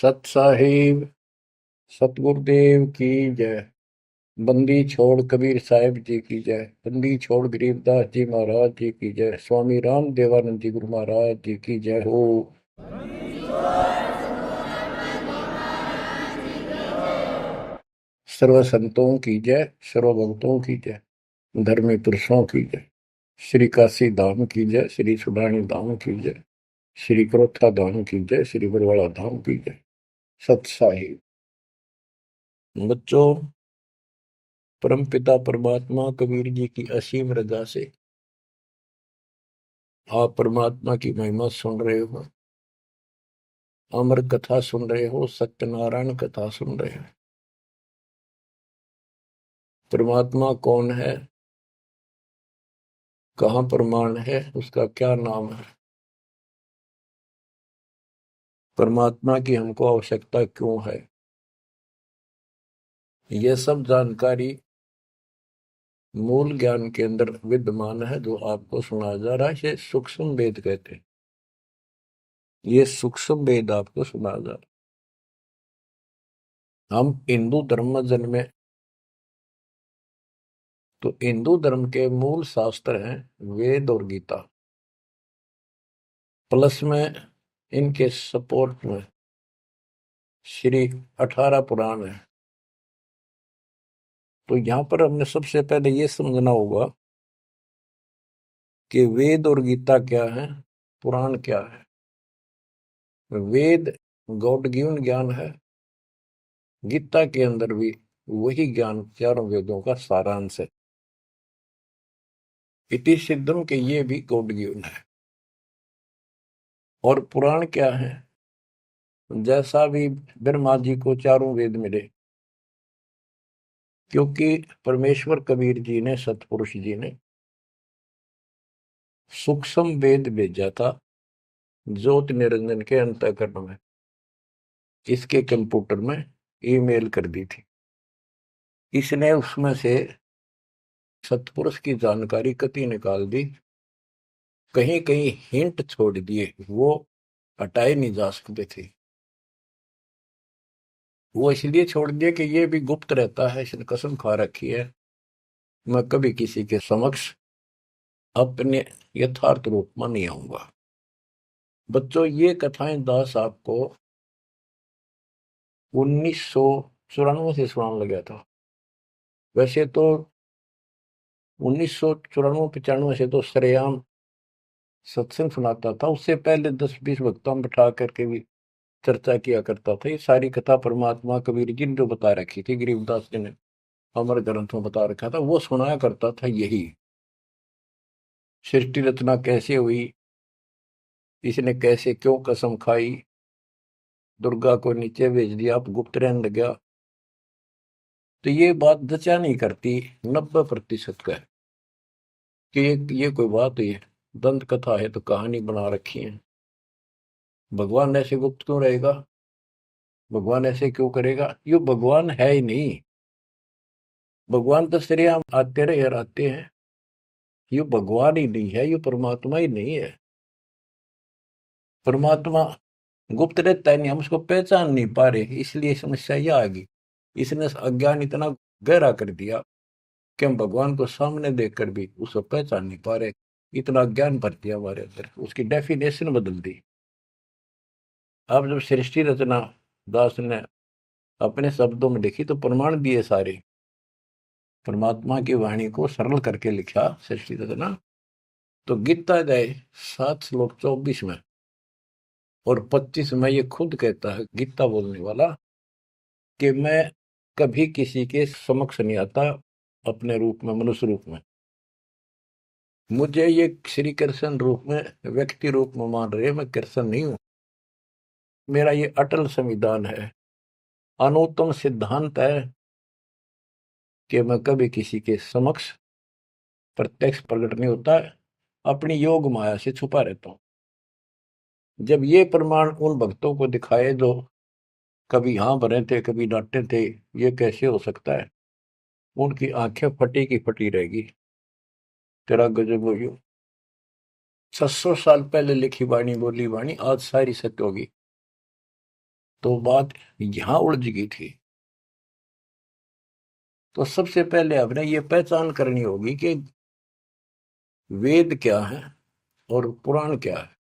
सत साहिब सतगुरुदेव की जय। बंदी छोड़ कबीर साहिब जी की जय। बंदी छोड़ गरीबदास जी महाराज जी की जय। स्वामी राम देवानंद जी गुरु महाराज जी की जय हो। सर्व संतों की जय, सर्व भक्तों की जय, धर्मी पुरुषों की जय। श्री काशी धाम की जय, श्री सुडानी धाम की जय, श्री क्रोथा धाम की जय, श्री बरवाड़ा धाम की जय। सत साहिब बच्चों, परमपिता परमात्मा कबीर जी की असीम रजा से आप परमात्मा की महिमा सुन रहे हो, अमर कथा सुन रहे हो, सत्यनारायण कथा सुन रहे हो। परमात्मा कौन है, कहाँ प्रमाण है, उसका क्या नाम है, परमात्मा की हमको आवश्यकता क्यों है, यह सब जानकारी मूल ज्ञान के अंदर विद्यमान है जो आपको सुनाया जा रहा है। इसे सूक्ष्म वेद कहते हैं। ये सूक्ष्म वेद आपको सुनाया जा रहा है। हम हिंदू धर्म में जन्मे तो हिंदू धर्म के मूल शास्त्र हैं वेद और गीता, प्लस में इनके सपोर्ट में श्री 18 पुराण है। तो यहां पर हमने सबसे पहले ये समझना होगा कि वेद और गीता क्या है, पुराण क्या है। वेद गॉड गिवन ज्ञान है, गीता के अंदर भी वही ज्ञान चारों वेदों का सारांश है। इति सिद्धम के ये भी गॉड गिवन है। और पुराण क्या है, जैसा भी ब्रह्मा जी को चारों वेद मिले, क्योंकि परमेश्वर कबीर जी ने, सतपुरुष जी ने सूक्ष्म वेद भेजा था ज्योति निरंजन के अंतःकरण में, इसके कंप्यूटर में ईमेल कर दी थी। इसने उसमें से सतपुरुष की जानकारी कति निकाल दी, कहीं कहीं हिंट छोड़ दिए, वो हटाए नहीं जा सकते थे। वो इसलिए छोड़ दिया कि ये भी गुप्त रहता है, इसने कसम खा रखी है मैं कभी किसी के समक्ष अपने यथार्थ रूप में नहीं आऊंगा। बच्चों, ये कथाएं दास आपको 1994 से सुनाने लगा था। वैसे तो 1994-95 से तो सरेआम सत्संग सुनाता था, उससे पहले 10-20 वक्ताओं बिठा करके भी चर्चा किया करता था। ये सारी कथा परमात्मा कबीर जी ने जो बता रखी थी, गरीबदास जी ने अमर ग्रंथ में बता रखा था, वो सुनाया करता था। यही सृष्टि रचना कैसे हुई, इसने कैसे क्यों कसम खाई, दुर्गा को नीचे भेज दिया, अब गुप्त रहने लग गया, तो ये बात जचा नहीं करती 90% का है कि ये कोई बात है, दंत कथा है तो कहानी बना रखी है। भगवान ऐसे गुप्त क्यों रहेगा, भगवान ऐसे क्यों करेगा, ये भगवान है ही नहीं। भगवान तो श्रेआम आते रहे और आते हैं। ये भगवान ही नहीं है, ये परमात्मा ही नहीं है। परमात्मा गुप्त रहता है, नहीं, हम उसको पहचान नहीं पा रहे, इसलिए समस्या यह आ गई। इसने अज्ञान इतना गहरा कर दिया कि हम भगवान को सामने देखकर भी उसको पहचान नहीं पा रहे। इतना ज्ञान भर दिया हमारे अंदर, उसकी डेफिनेशन बदल दी। अब जब सृष्टि रचना दास ने अपने शब्दों में लिखी तो प्रमाण दिए सारे, परमात्मा की वाणी को सरल करके लिखा सृष्टि रचना। तो गीता गए 7 श्लोक 24 में और 25 में ये खुद कहता है गीता बोलने वाला कि मैं कभी किसी के समक्ष नहीं आता अपने रूप में, मनुष्य रूप में। मुझे ये श्री कृष्ण रूप में, व्यक्ति रूप में मान रहे, मैं कृष्ण नहीं हूं। मेरा ये अटल संविधान है, अनुत्तम सिद्धांत है कि मैं कभी किसी के समक्ष प्रत्यक्ष प्रकट नहीं होता, अपनी योग माया से छुपा रहता हूं। जब ये प्रमाण उन भक्तों को दिखाए जो कभी यहां भरे थे, कभी डांटे थे, ये कैसे हो सकता है, उनकी आंखें फटी की फटी रहेगी। तेरा गजब हो गयो। 600 साल पहले लिखी वाणी, बोली वाणी आज सारी सत्य होगी। तो बात यहां उलझ गई थी। तो सबसे पहले आपने ये पहचान करनी होगी कि वेद क्या है और पुराण क्या है।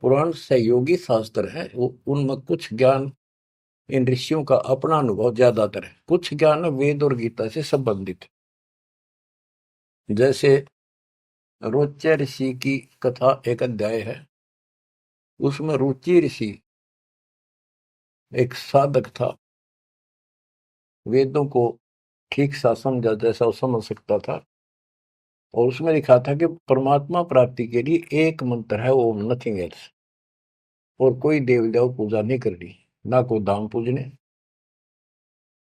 पुराण सहयोगी शास्त्र है, वो उनमें कुछ ज्ञान इन ऋषियों का अपना अनुभव ज्यादातर है, कुछ ज्ञान वेद और गीता से संबंधित। जैसे रोच्य ऋषि की कथा एक अध्याय है, उसमें रुचि ऋषि एक साधक था, वेदों को ठीक सा समझा जैसा वो समझ सकता था, और उसमें लिखा था कि परमात्मा प्राप्ति के लिए एक मंत्र है, वो नथिंग एल्स, और कोई देव देव पूजा नहीं करनी, ना कोई धाम पूजने,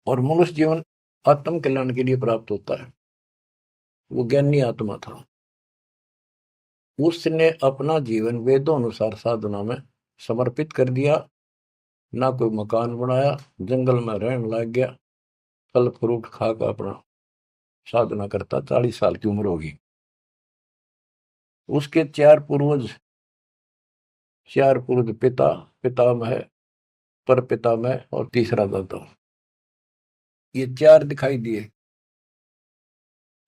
और मनुष्य जीवन आत्म कल्याण के लिए प्राप्त होता है। वो ज्ञानी आत्मा था। उसने अपना जीवन वेदों अनुसार साधना में समर्पित कर दिया, ना कोई मकान बनाया, जंगल में रहने लग गया, फल फ्रूट खाकर अपना साधना करता। 40 साल की उम्र होगी। उसके चार पूर्वज पिता, पितामह, पर पितामह और तीसरा दादा, ये चार दिखाई दिए,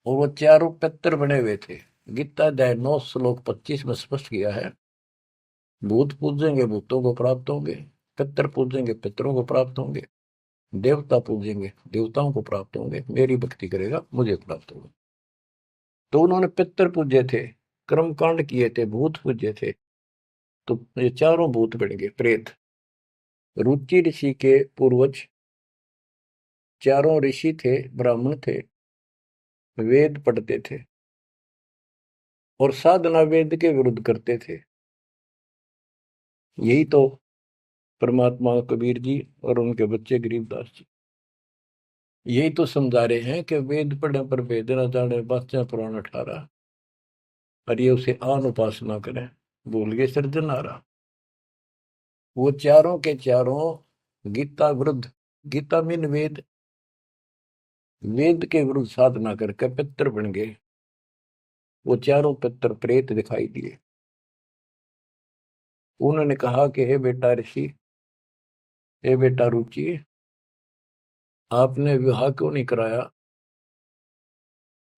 और वो चारों पितर बने हुए थे। गीता अध्याय 9 श्लोक 25 में स्पष्ट किया है, भूत पूजेंगे भूतों को प्राप्त होंगे, पितर पूजेंगे पितरों को प्राप्त होंगे, देवता पूजेंगे देवताओं को प्राप्त होंगे, मेरी भक्ति करेगा मुझे प्राप्त होगा। तो उन्होंने पितर पूजे थे, कर्म कांड किए थे, भूत पूजे थे, तो ये चारों भूत बन गए प्रेत। रुचि ऋषि के पूर्वज चारों ऋषि थे, ब्राह्मण थे, वेद पढ़ते थे, और साधना वेद के विरुद्ध करते थे। यही तो परमात्मा कबीर जी और उनके बच्चे गरीबदास जी यही तो समझा रहे हैं कि वेद पढ़ने पर वेद न जाने, बाचा पुराण 18, और ये उसे आन उपासना करें, भूल गए सृजनहारा। वो चारों के चारों गीता विरुद्ध, गीता मीन वेद, वेद के विरुद्ध साधना करके पितर बन गए। वो चारों पितर प्रेत दिखाई दिए। उन्होंने कहा कि हे बेटा ऋषि, हे बेटा रुचि, आपने विवाह क्यों नहीं कराया?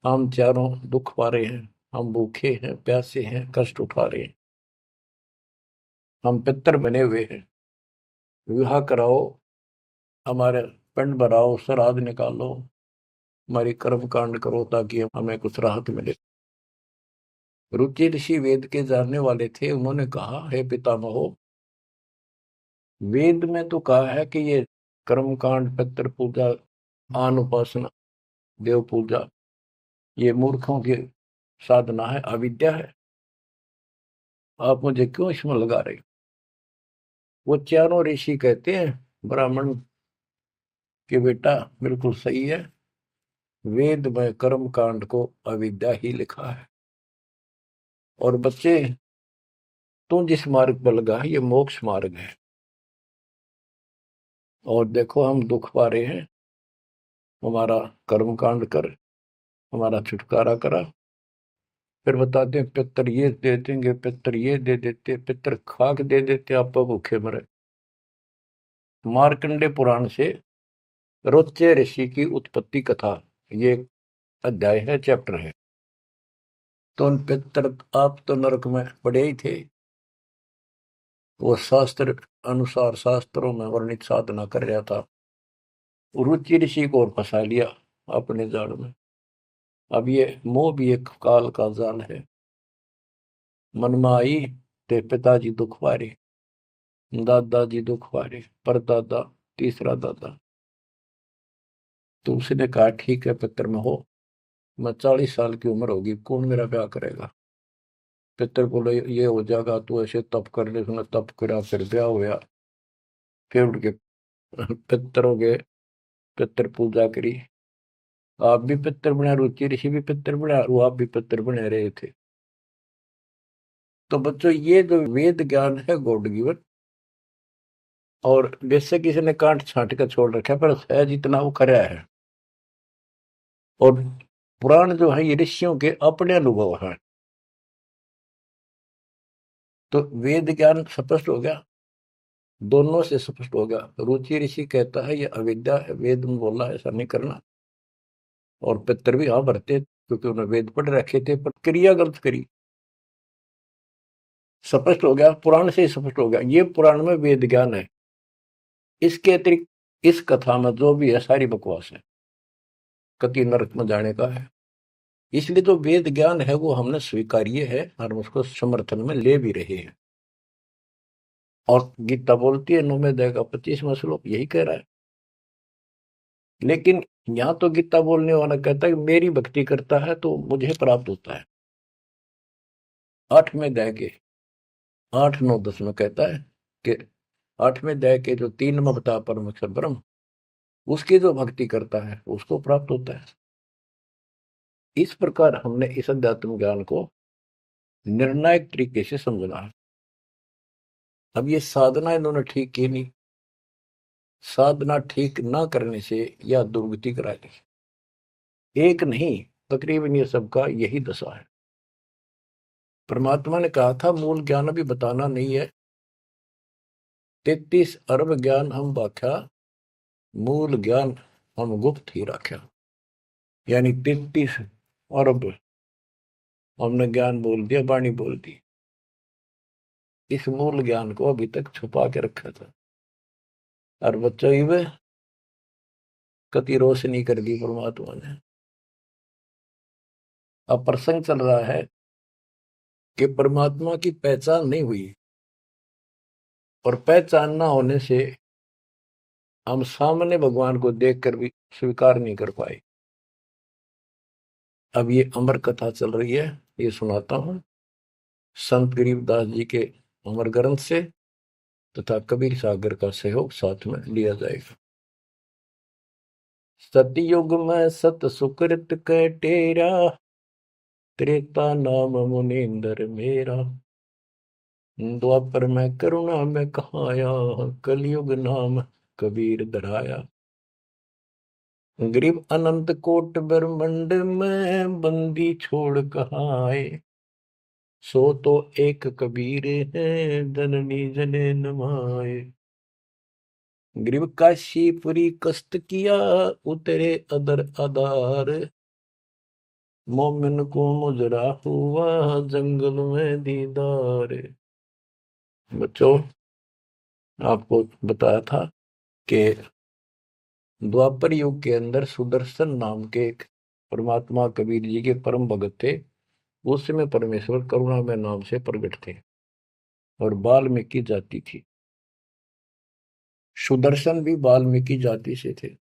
हम चारों दुख पा रहे हैं, हम भूखे हैं, प्यासे हैं, कष्ट उठा रहे हैं, हम पितर बने हुए हैं, विवाह कराओ, हमारे पिंड भराओ, श्राद्ध निकालो, हमारी कर्म कांड करो ताकि हमें कुछ राहत मिले। रुचि ऋषि वेद के जानने वाले थे। उन्होंने कहा, हे पितामहो, वेद में तो कहा है कि ये कर्म कांड, पितर पूजा, आन उपासना, देव पूजा, ये मूर्खों की साधना है, अविद्या है, आप मुझे क्यों इसमें लगा रहे हो? वो चारों ऋषि कहते हैं ब्राह्मण के बेटा बिल्कुल सही है, वेद में कर्म कांड को अविद्या ही लिखा है, और बच्चे तू जिस मार्ग पर लगा है ये मोक्ष मार्ग है, और देखो हम दुख पा रहे हैं, हमारा कर्म कांड कर, हमारा छुटकारा करा। फिर बताते हैं पितर ये दे देंगे, पितर ये दे देते, पितर खाक दे देते, आप भूखे मरे। मार्कंडे पुराण से रोच्य ऋषि की उत्पत्ति कथा, ये अध्याय है, चैप्टर है। तो उन पितर, आप तो नरक में पड़े ही थे, वो शास्त्र अनुसार शास्त्रों में वर्णित साधना कर रहा था, रुचि ऋषि को और फंसा लिया अपने जाल में। अब ये मोह भी एक काल का जाल है। मन में आई ते पिताजी दुख पारे, दादाजी दुख पारे, परदादा, तीसरा दादा। तो उसने कहा ठीक है पितर में हो, मैं 40 साल की उम्र होगी, कौन मेरा ब्याह करेगा? पितर बोले ये हो जाएगा, तू ऐसे तप कर ले। उसने तप करा, फिर ब्याह हुआ, फिर उनके पितरों के पितर पूजा करी। आप भी पितर बना, रुचि ऋषि भी पितर बना, और आप भी पितर बने रहे थे। तो बच्चों ये जो वेद ज्ञान है गॉड गिवन, और बेशक किसी ने कांट छांट कर छोड़ रखा है, पर सहज इतना वो कराया है। और पुराण जो है ये ऋषियों के अपने अनुभव है। तो वेद ज्ञान स्पष्ट हो गया। दोनों से स्पष्ट हो गया। रुचि ऋषि कहता है ये अविद्या है, वेद में बोला है ऐसा नहीं करना, और पितर भी हाँ भरते क्योंकि उन्होंने वेद पढ़ रखे थे, पर क्रिया गलत करी। स्पष्ट हो गया, पुराण से ही स्पष्ट हो गया, ये पुराण में वेद ज्ञान है। इसके अतिरिक्त इस कथा में जो भी है सारी बकवास है, कति नरक में जाने का है। इसलिए जो वेद ज्ञान है वो हमने स्वीकार्य है और उसको समर्थन में ले भी रहे हैं। और गीता बोलती है 9वें अध्याय का 25वां श्लोक यही कह रहा है। लेकिन यहाँ तो गीता बोलने वाला कहता है कि मेरी भक्ति करता है तो मुझे प्राप्त होता है। 8वें अध्याय के 8, 9, 10 में कहता है कि 8वें अध्याय के जो 3 में बता परमेश्वर ब्रह्म, उसकी जो भक्ति करता है उसको प्राप्त होता है। इस प्रकार हमने इस अध्यात्म ज्ञान को निर्णायक तरीके से समझना है। अब ये साधना इन्होंने ठीक की नहीं, साधना ठीक ना करने से या दुर्गति कराने से, एक नहीं तकरीबन ये सबका यही दशा है। परमात्मा ने कहा था मूल ज्ञान अभी बताना नहीं है, 33 अरब ज्ञान हम व्याख्या, मूल ज्ञान हम गुप्त ही रखा। यानी 33 अरब हमने ज्ञान बोल दिया, वाणी बोल दी, इस मूल ज्ञान को अभी तक छुपा के रखा था। और बच्चों ही में कति रोशनी कर दी परमात्मा ने। अब प्रसंग चल रहा है कि परमात्मा की पहचान नहीं हुई, और पहचान ना होने से हम सामने भगवान को देखकर भी स्वीकार नहीं कर पाए। अब ये अमर कथा चल रही है, ये सुनाता हूं संत गरीबदास जी के अमर ग्रंथ से, तथा कबीर सागर का सहयोग साथ में लिया जाएगा। सतयुग में सत सुकृत कै टेरा, त्रेता नाम मुनींद्र मेरा, द्वापर में करुणा में कहाया, कलयुग नाम कबीर धराया। गरीब अनंत कोट ब्रह्मंड में बंदी छोड़ कहाँ आए, सो तो एक कबीर है जननी जने नमाए। गरीब काशीपुरी कष्ट किया, उतरे अदर आधार, मोमिन को मुजरा हुआ जंगल में दीदार। बच्चों आपको बताया था कि द्वापर युग के अंदर सुदर्शन नाम के एक परमात्मा कबीर जी के परम भगत थे। उस समय परमेश्वर करुणा में नाम से प्रकट थे और वाल्मीकि जाति थी। सुदर्शन भी वाल्मीकि जाति से थे।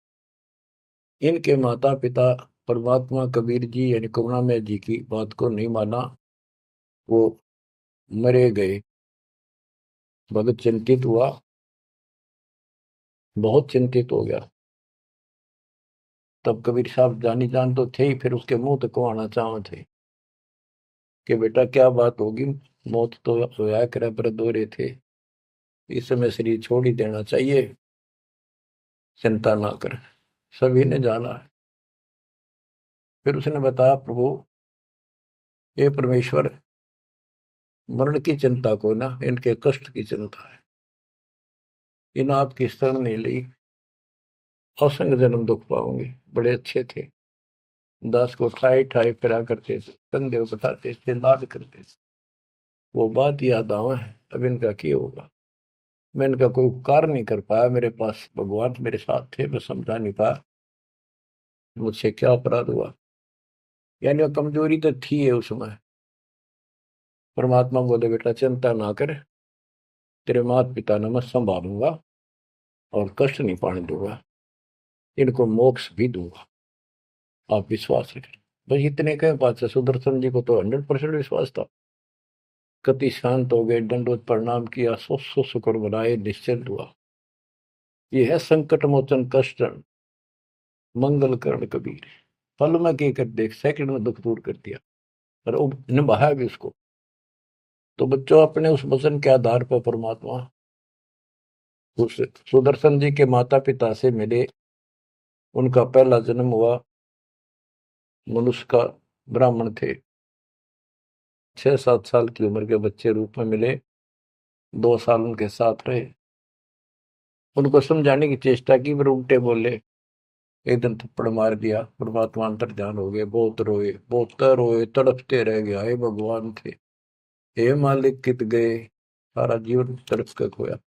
इनके माता पिता परमात्मा कबीर जी यानी करुणामय जी की बात को नहीं माना, वो मरे गए। भगत चिंतित हुआ, बहुत चिंतित हो गया। तब कबीर साहब जानी जान तो थे ही, फिर उसके मुंह तक को आना चाह थे कि बेटा क्या बात होगी, मौत तो होया करे पर दो रहे थे, इस समय शरीर छोड़ ही देना चाहिए, चिंता ना कर। सभी ने जाना है। फिर उसने बताया प्रभु ये परमेश्वर, मरण की चिंता को ना, इनके कष्ट की चिंता है, इन आपकी शरण नहीं ली, असंग जन्म दुख पाओगे। बड़े अच्छे थे, दास को ठाई ठाई फिरा करते थे, कंधे उठाते थे, लाड करते थे। वो बात याद आवा है, अब इनका क्या होगा। मैं इनका कोई उपकार नहीं कर पाया, मेरे पास भगवान मेरे साथ थे, मैं समझा नहीं पाया मुझसे क्या अपराध हुआ। यानी वो कमजोरी तो थी है उसमें। परमात्मा बोले बेटा चिंता ना कर, तेरे माता पिता ने मैं संभालूंगा और कष्ट नहीं पाने दूंगा, इनको मोक्ष भी दूंगा, आप विश्वास रखें। बस इतने कहे बात से सुदर्शन जी को तो 100% विश्वास था। कति शांत हो गए, दंडवत प्रणाम किया, सो शुक्र बनाए, निश्चिंत हुआ। ये है संकट मोचन कष्ट मंगल करण कबीर। पल में के कर देख, सेकंड में दुख दूर कर दिया और निभाया भी उसको। तो बच्चों अपने उस वचन के आधार पर परमात्मा उस सुदर्शन जी के माता पिता से मिले। उनका पहला जन्म हुआ, मनुष्य का ब्राह्मण थे, 6-7 साल की उम्र के बच्चे रूप में मिले, 2 साल उनके साथ रहे। उनको समझाने की चेष्टा की, पर उल्टे बोले। एक दिन थप्पड़ मार दिया, परमात्मा अंतर ध्यान हो गए, बहुत रोए, बहुत रोए, तड़पते रह गए, हे भगवान थे, हे मालिक कित गए, सारा जीवन तड़प के खोया।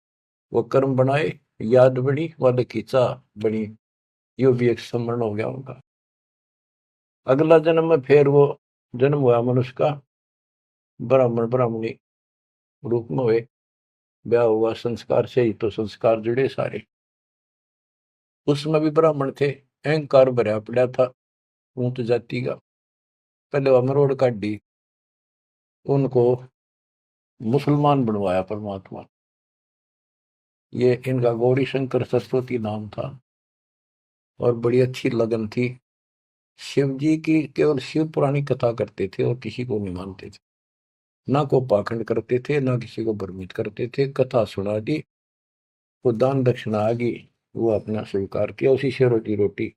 वो कर्म बनाए, याद बनी, वाले खींचा बनी, यो भी एक स्मरण हो गया उनका। अगला जन्म में फिर वो जन्म हुआ मनुष्य का, ब्राह्मण ब्राह्मणी रूप में हुए, ब्याह हुआ, संस्कार से ही तो संस्कार जुड़े सारे। उसमें भी ब्राह्मण थे, अहंकार भरा पड़ा था ऊंच जाति का। पहले वह मरोड़ काटी, उनको मुसलमान बनवाया परमात्मा। ये इनका गौरी शंकर सरस्वती नाम था, और बड़ी अच्छी लगन थी। शिव जी की केवल शिव पुराणी कथा करते थे और किसी को नहीं मानते थे, ना को पाखंड करते थे, ना किसी को भ्रमित करते थे। कथा सुना दी, वो दान दक्षिणा आ गई, वो अपना स्वीकार किया, उसी से रोटी रोटी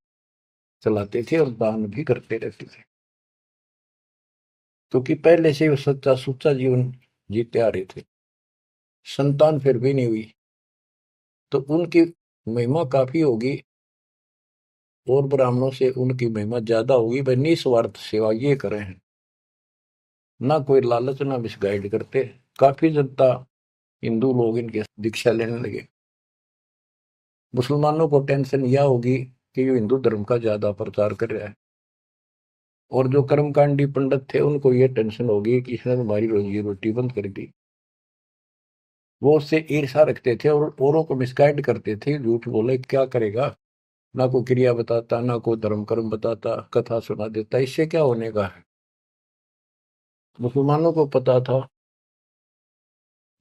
चलाते थे और दान भी करते रहते थे, क्योंकि पहले से वो सच्चा सुच्चा जीवन जीते आ रहे थे। संतान फिर भी नहीं हुई, तो उनकी महिमा काफी होगी, और ब्राह्मणों से उनकी महिमा ज्यादा होगी। भाई निस्वार्थ सेवा ये करे हैं, ना कोई लालच, ना मिसगाइड करते। काफी जनता, हिंदू लोग इनके दीक्षा लेने लगे। मुसलमानों को टेंशन यह होगी कि ये हिंदू धर्म का ज्यादा प्रचार कर रहा है, और जो कर्मकांडी पंडित थे उनको ये टेंशन होगी कि इसने हमारी रोजी रोटी बंद कर दी। वो उससे ईर्षा रखते थे और औरों को मिसगाइड करते थे, झूठ बोले क्या करेगा, ना कोई क्रिया बताता, ना कोई धर्म कर्म बताता, कथा सुना देता, इससे क्या होने का है। मुसलमानों को पता था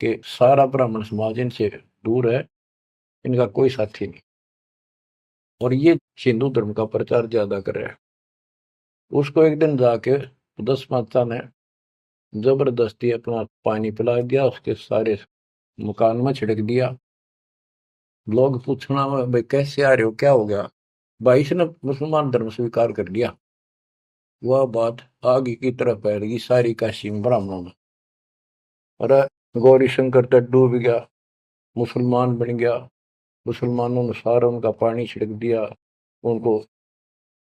कि सारा ब्राह्मण समाज इनसे दूर है, इनका कोई साथी नहीं, और ये हिंदू धर्म का प्रचार ज्यादा कर रहा है। उसको एक दिन जाके 10 माता ने जबरदस्ती अपना पानी पिला दिया, उसके सारे मकान में छिड़क दिया। लोग पूछना भाई कैसे आ रहे हो, क्या हो गया, भाई इसने मुसलमान धर्म स्वीकार कर लिया। वह बात आगे की तरफ फैल गई सारी काशी में, ब्राह्मणों में। अरे गौरी शंकर तो डूब गया, मुसलमान बन गया, मुसलमानों ने सारा उनका पानी छिड़क दिया, उनको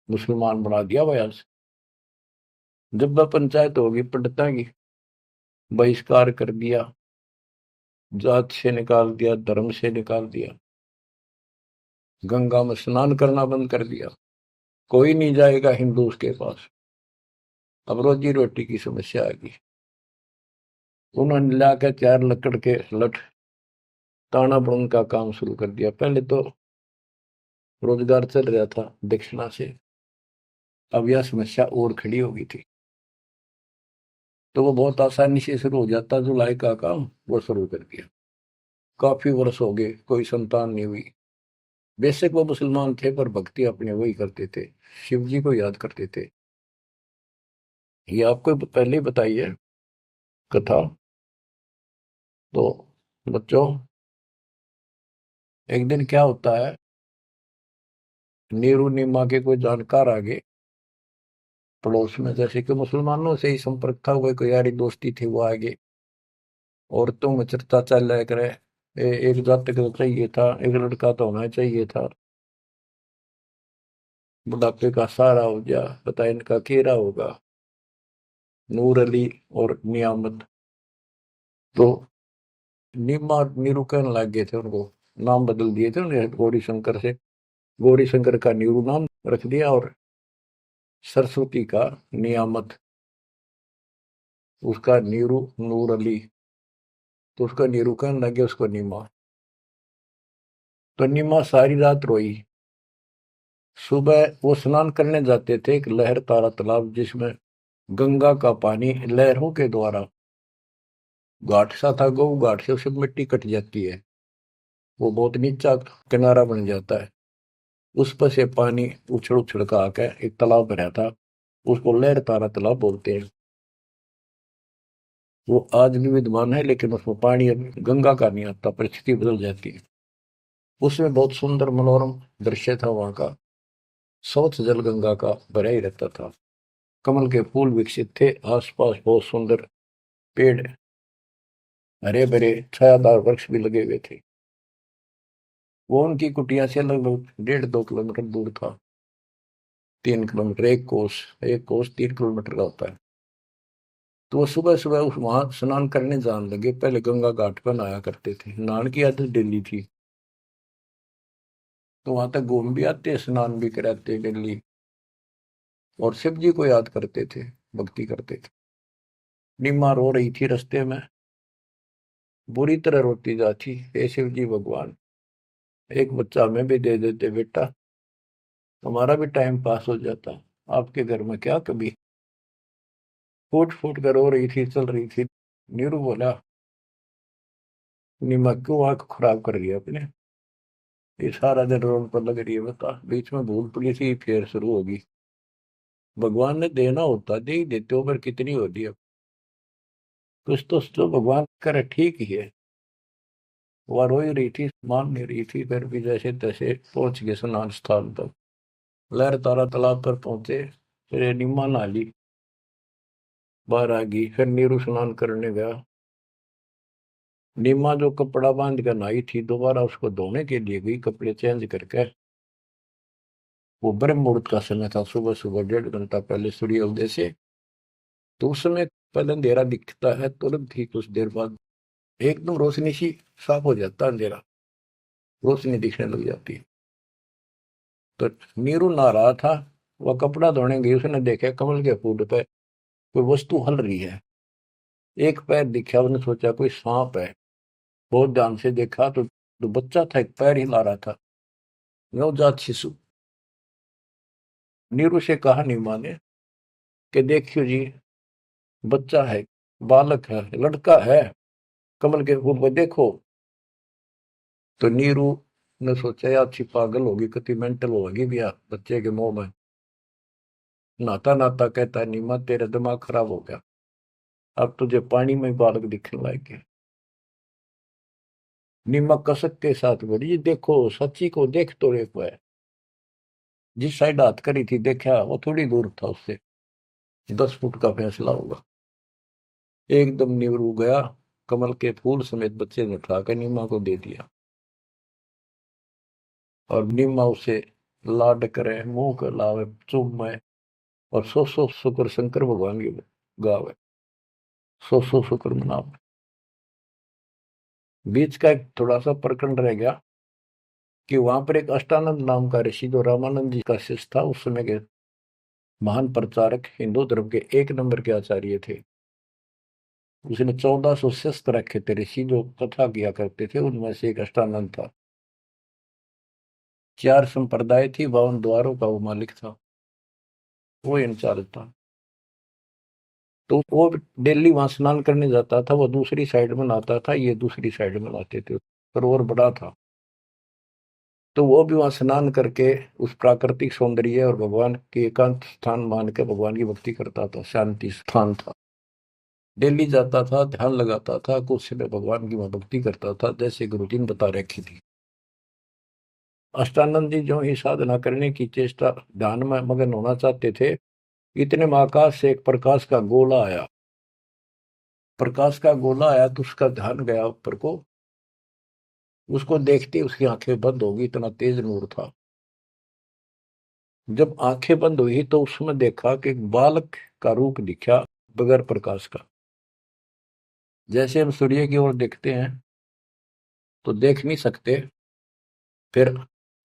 मुसलमान बना दिया बयान से। जब वह पंचायत होगी पंडिता की, बहिष्कार कर दिया, जात से निकाल दिया, धर्म से निकाल दिया, गंगा में स्नान करना बंद कर दिया, कोई नहीं जाएगा हिंदू उसके पास। अब रोजी रोटी की समस्या आ गई। उन्होंने लाकर 4 लकड़ के लठ ताना बुन का काम शुरू कर दिया। पहले तो रोजगार चल रहा था दक्षिणा से, अब यह समस्या और खड़ी हो गई थी, तो वो बहुत आसानी से शुरू हो जाता। जुलाई का काम वो शुरू कर दिया। काफी वर्ष हो गए, कोई संतान नहीं हुई। बेशक वो मुसलमान थे, पर भक्ति अपने वही करते थे, शिव जी को याद करते थे। ये आपको पहले ही बताई है कथा। तो बच्चों, एक दिन क्या होता है, नीरू नीमा के कोई जानकार आ गए पड़ोस में, जैसे कि मुसलमानों से ही संपर्क था, कोई यारी दोस्ती थी, वो आगे औरतों में चर्चा चल रहा करे। एक जातक तो चाहिए था, एक लड़का तो होना चाहिए था, बुढ़ापे का सहारा हो गया, पता इनका केरा होगा, नूर अली और नियामत। तो नीमा नीरू कहने लग गए थे उनको, नाम बदल दिए थे उन्हें, गौरी शंकर से गौरी शंकर का नीरू नाम रख दिया, और सरस्वती का नियामत, उसका नीरू नूर अली। तो उसका नीरू कहने लगे उसको नीमा। तो नीमा सारी रात रोई। सुबह वो स्नान करने जाते थे एक लहर तारा तालाब, जिसमें गंगा का पानी लहरों के द्वारा, घाट सा था, गौ घाट से उसमें मिट्टी कट जाती है, वो बहुत नीचा किनारा बन जाता है, उस पर से पानी उछल उछल का आकर एक तालाब बना था, उसको लहर तारा तालाब बोलते हैं। वो आज भी विद्यमान है, लेकिन उसमें पानी अब गंगा का नहीं आता, परिस्थिति बदल जाती है। उसमें बहुत सुंदर मनोरम दृश्य था वहां का, स्वच्छ जल गंगा का भरा ही रहता था, कमल के फूल विकसित थे, आसपास बहुत सुंदर पेड़, हरे भरे छायादार वृक्ष भी लगे हुए थे। वो उनकी कुटिया से लगभग 1.5-2 किलोमीटर दूर था। 3 किलोमीटर, एक कोस 3 किलोमीटर का होता है। तो वो सुबह सुबह उस वहां स्नान करने जाने लगे। पहले गंगा घाट पर नहाया करते थे, नहाने की आदत डेली थी। तो वहां तक घूम भी आते, स्नान भी कराते डेली, और शिव जी को याद करते थे, भक्ति करते थे। निम्मा रो रही थी रास्ते में, बुरी तरह रोती जाती, हे शिव जी भगवान, एक बच्चा हमें भी दे देते बेटा, हमारा भी टाइम पास हो जाता, आपके घर में क्या कभी। फूट फूट कर रो रही थी, चल रही थी। नीरू बोला, निम्मा क्यों आंख खराब कर रही है अपने, ये सारा दिन रोड पर लग रही है, बता बीच में भूल पड़ी थी फिर शुरू होगी। भगवान ने देना होता दे ही देते हो, पर कितनी होती है। कुछ तो भगवान करे ठीक ही है। वह रो ही रही थी, मान नहीं रही थी, फिर भी जैसे तैसे पहुंच गए स्नान स्थान तक। लहर तारा तालाब पर पहुंचे, फिर निम्मा नहा ली, बाहर आ गई, फिर नीरू स्नान करने गया। निम्मा जो कपड़ा बांध कर नहाई थी, दोबारा उसको धोने के लिए गई, कपड़े चेंज करके। वो ब्रह्म मुहूर्त का समय था, सुबह सुबह 1.5 घंटा पहले सूर्य उदय से। तो उस समय पहले अंधेरा दिखता है, तुरंत ही कुछ देर बाद एकदम रोशनी सी, साफ हो जाता है अंधेरा, रोशनी दिखने लग जाती है। तो नीरू नहा रहा था, वह कपड़ा धोने गई, उसने देखा कमल के फूल पे कोई वस्तु हल रही है। एक पैर दिखा, उसने सोचा कोई सांप है। बहुत ध्यान से देखा तो बच्चा था, एक पैर हिला रहा था, नवजात शिशु। नीरू से कहा नीमा ने कि देखियो जी, बच्चा है, बालक है, लड़का है, कमल के फूल पर देखो। तो नीरू ने सोचा यार अच्छी पागल होगी, कितनी मेंटल होगी भैया बच्चे के मुंह में। नहाता नहाता कहता है, नीमा तेरा दिमाग खराब हो गया, अब तुझे पानी में बालक दिखने लग गए। नीमा कसक के साथ बोली, "ये देखो सच्ची को देख तो एक है।" जिस साइड हाथ करी थी देखा, वो थोड़ी दूर था उससे, 10 फुट का फैसला होगा। एकदम नीरू गया, कमल के फूल समेत बच्चे ने उठाकर नीमा को दे दिया, और नीमा उसे लाड करे, मुंह कर लावे, चूमे, और सौ शुक्र शंकर भगवान की गावे, सौ शुक्र मनावे। बीच का एक थोड़ा सा प्रकरण रह गया कि वहां पर एक अष्टानंद नाम का ऋषि, जो रामानंद जी का शिष्य था, उस समय के महान प्रचारक, हिंदू धर्म के एक नंबर के आचार्य थे। उसने 1400 शिष्य रखे थे ऋषि, जो कथा किया करते थे, उनमें से एक अष्टानंद था। 4 संप्रदाय थी, 52 द्वारों का वो मालिक था, वो इंचार्ज था। तो वो डेली वहां स्नान करने जाता था, वो दूसरी साइड में नहाता था, ये दूसरी साइड में नहाते थे, सरोवर बड़ा था। तो वो भी वहां स्नान करके उस प्राकृतिक सौंदर्य और भगवान के एकांत स्थान मान के भगवान की भक्ति करता था, शांति स्थान था। डेली जाता था, ध्यान लगाता था, कुछ समय भगवान की वहां भक्ति करता था, जैसे गुरु जी ने बता रखी थी। अष्टानंद जी जो ही साधना करने की चेष्टा, ध्यान में मगन होना चाहते थे, इतने में आकाश से एक प्रकाश का गोला आया। प्रकाश का गोला आया तो उसका ध्यान गया ऊपर को, उसको देखते उसकी आंखें बंद हो गई, इतना तेज नूर था। जब आंखें बंद हुई तो उसमें देखा कि एक बालक का रूप दिखा, बगैर प्रकाश का। जैसे हम सूर्य की ओर देखते हैं तो देख नहीं सकते, फिर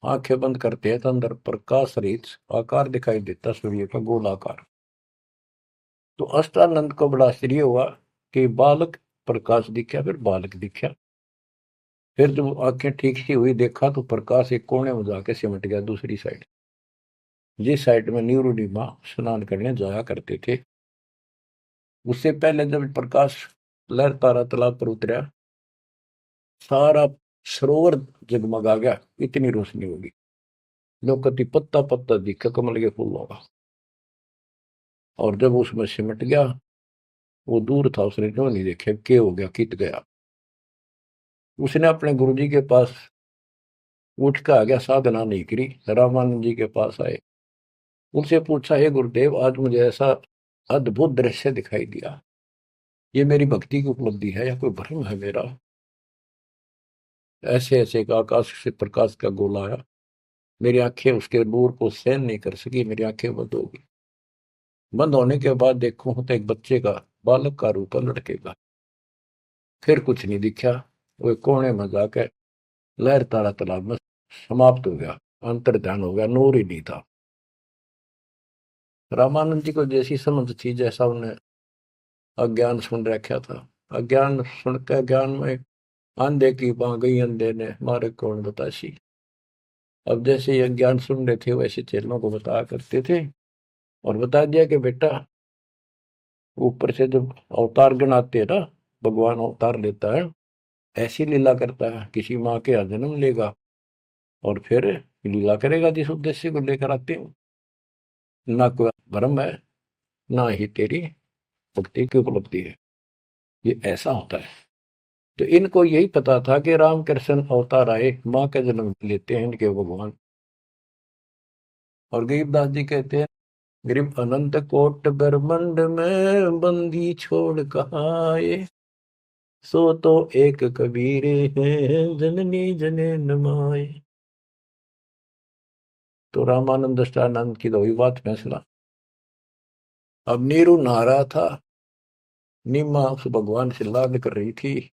आंखें बंद करते हैं तो अंदर प्रकाश रहित आकार दिखाई देता, सूर्य का गोलाकार। तो अष्टानंद को बड़ा आश्चर्य हुआ कि बालक प्रकाश दिखा, फिर बालक दिखा। फिर जब आंखें ठीक सी हुई, देखा तो प्रकाश एक कोने में जाके सिमट गया दूसरी साइड, जिस साइड में नीरू नीमा स्नान करने जाया करते थे। उससे पहले जब प्रकाश लहर तारा तालाब पर उतरा, सारा सरोवर जगमगा गया, इतनी रोशनी होगी। लोकति पत्ता पत्ता दिखा कमल के फूलों का। और जब उसमें सिमट गया, वो दूर था, उसने क्यों नहीं देखा क्या हो गया, कित गया। उसने अपने गुरु जी के पास उठ के आ गया, साधना नहीं करी, रामानंद जी के पास आए। उनसे पूछा, हे गुरुदेव, आज मुझे ऐसा अद्भुत दृश्य दिखाई दिया, ये मेरी भक्ति की उपलब्धि है या कोई भ्रम है मेरा। ऐसे ऐसे का आकाश से प्रकाश का गोला आया, मेरी आंखें उसके नूर को सहन नहीं कर सकी, मेरी आंखें बंद हो गई। बंद होने के बाद देखो तो एक बच्चे का, बालक का रूप है, लड़के का। फिर कुछ नहीं दिखा। वो कोने में जाकर लहर तारा तालाब में समाप्त हो गया, अंतर ध्यान हो गया, नूर ही नहीं था। रामानंद जी को जैसी समझ थी, जैसा उन्हें अज्ञान सुन रखा था, अज्ञान सुन के ज्ञान में अंधे की बां गई, अंधे ने मारे कौन बतासी। अब जैसे ये ज्ञान सुन रहे थे वैसे चेलों को बताया करते थे, और बता दिया कि बेटा, ऊपर से जब अवतार गणाते हैं ना, भगवान अवतार लेता है, ऐसी लीला करता है, किसी माँ के यहाँ जन्म लेगा और फिर लीला करेगा जिस उद्देश्य को लेकर आते हो। ना कोई भ्रम है, ना ही तेरी भक्ति की उपलब्धि है, ये ऐसा होता है। तो इनको यही पता था कि रामकृष्ण अवतार आए, माँ का जन्म लेते हैं इनके भगवान। और गरीबदास जी कहते हैं, गरीब अनंत कोट ब्रह्मंड में बंदी छोड़ कहाँ आए, सो तो एक कबीर है जननी जने माए। तो रामानंद दृष्टानंद की तो हुई बात फैसला। अब नीरू नहा रहा था, नीमा उस भगवान से लाद कर रही थी,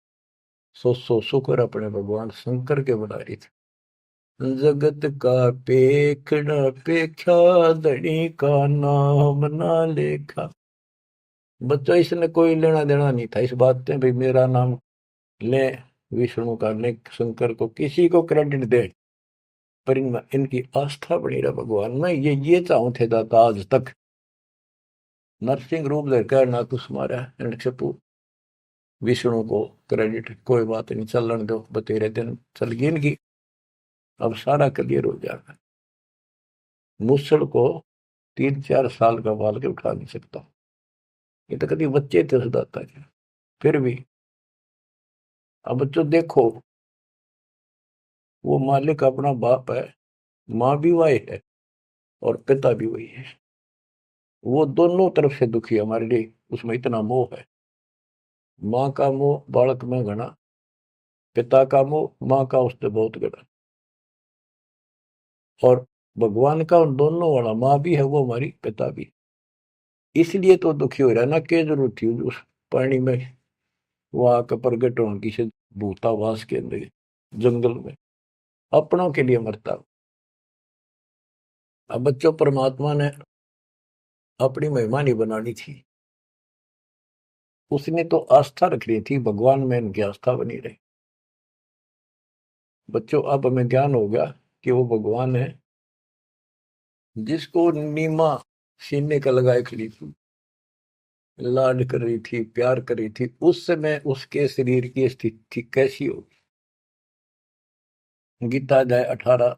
सो शुक्र अपने भगवान शंकर के बना रही थी। जगत का पेखड़ा पेख्या, धनी का नाम ना लेखा। बच्चों इसने कोई लेना देना नहीं था इस बात से, भाई मेरा नाम ले, विष्णु का ले, शंकर को किसी को क्रेडिट दे, पर इनमें इनकी आस्था बनी रहा भगवान में। ये चाहूं थे दाता आज तक। नरसिंह रूप लेकर ना कुछ मारा नक्षपु, विष्णु को क्रेडिट कोई बात नहीं, चलन दो, बतेरे दिन चल गई इनकी, अब सारा क्लियर हो जाएगा। मूसल को 3-4 साल का बाल के उठा नहीं सकता, ये तो कभी बच्चे थे उस दाता के। फिर भी अब बच्चों देखो, वो मालिक अपना बाप है, माँ भी वही है और पिता भी वही है। वो दोनों तरफ से दुखी है हमारे लिए, उसमें इतना मोह है। माँ का मोह बालक में घना, पिता का मोह माँ का उससे बहुत घना। और भगवान का उन दोनों वाला, माँ भी है वो हमारी, पिता भी। इसलिए तो दुखी हो रहा है ना, क्या जरूरत थी उस पानी में वहां का प्रगट होने की से, भूतावास के अंदर जंगल में अपनों के लिए मरता। अब बच्चों, परमात्मा ने अपनी महिमा नहीं बनानी थी, उसने तो आस्था रखनी थी भगवान में, इनकी आस्था बनी रही। बच्चों अब हमें ज्ञान हो गया कि वो भगवान है जिसको नीमा सीने का लगाए खड़ी थी, लाड कर रही थी, प्यार कर रही थी, उस समय उसके शरीर की स्थिति कैसी होगी। गीता अध्याय 18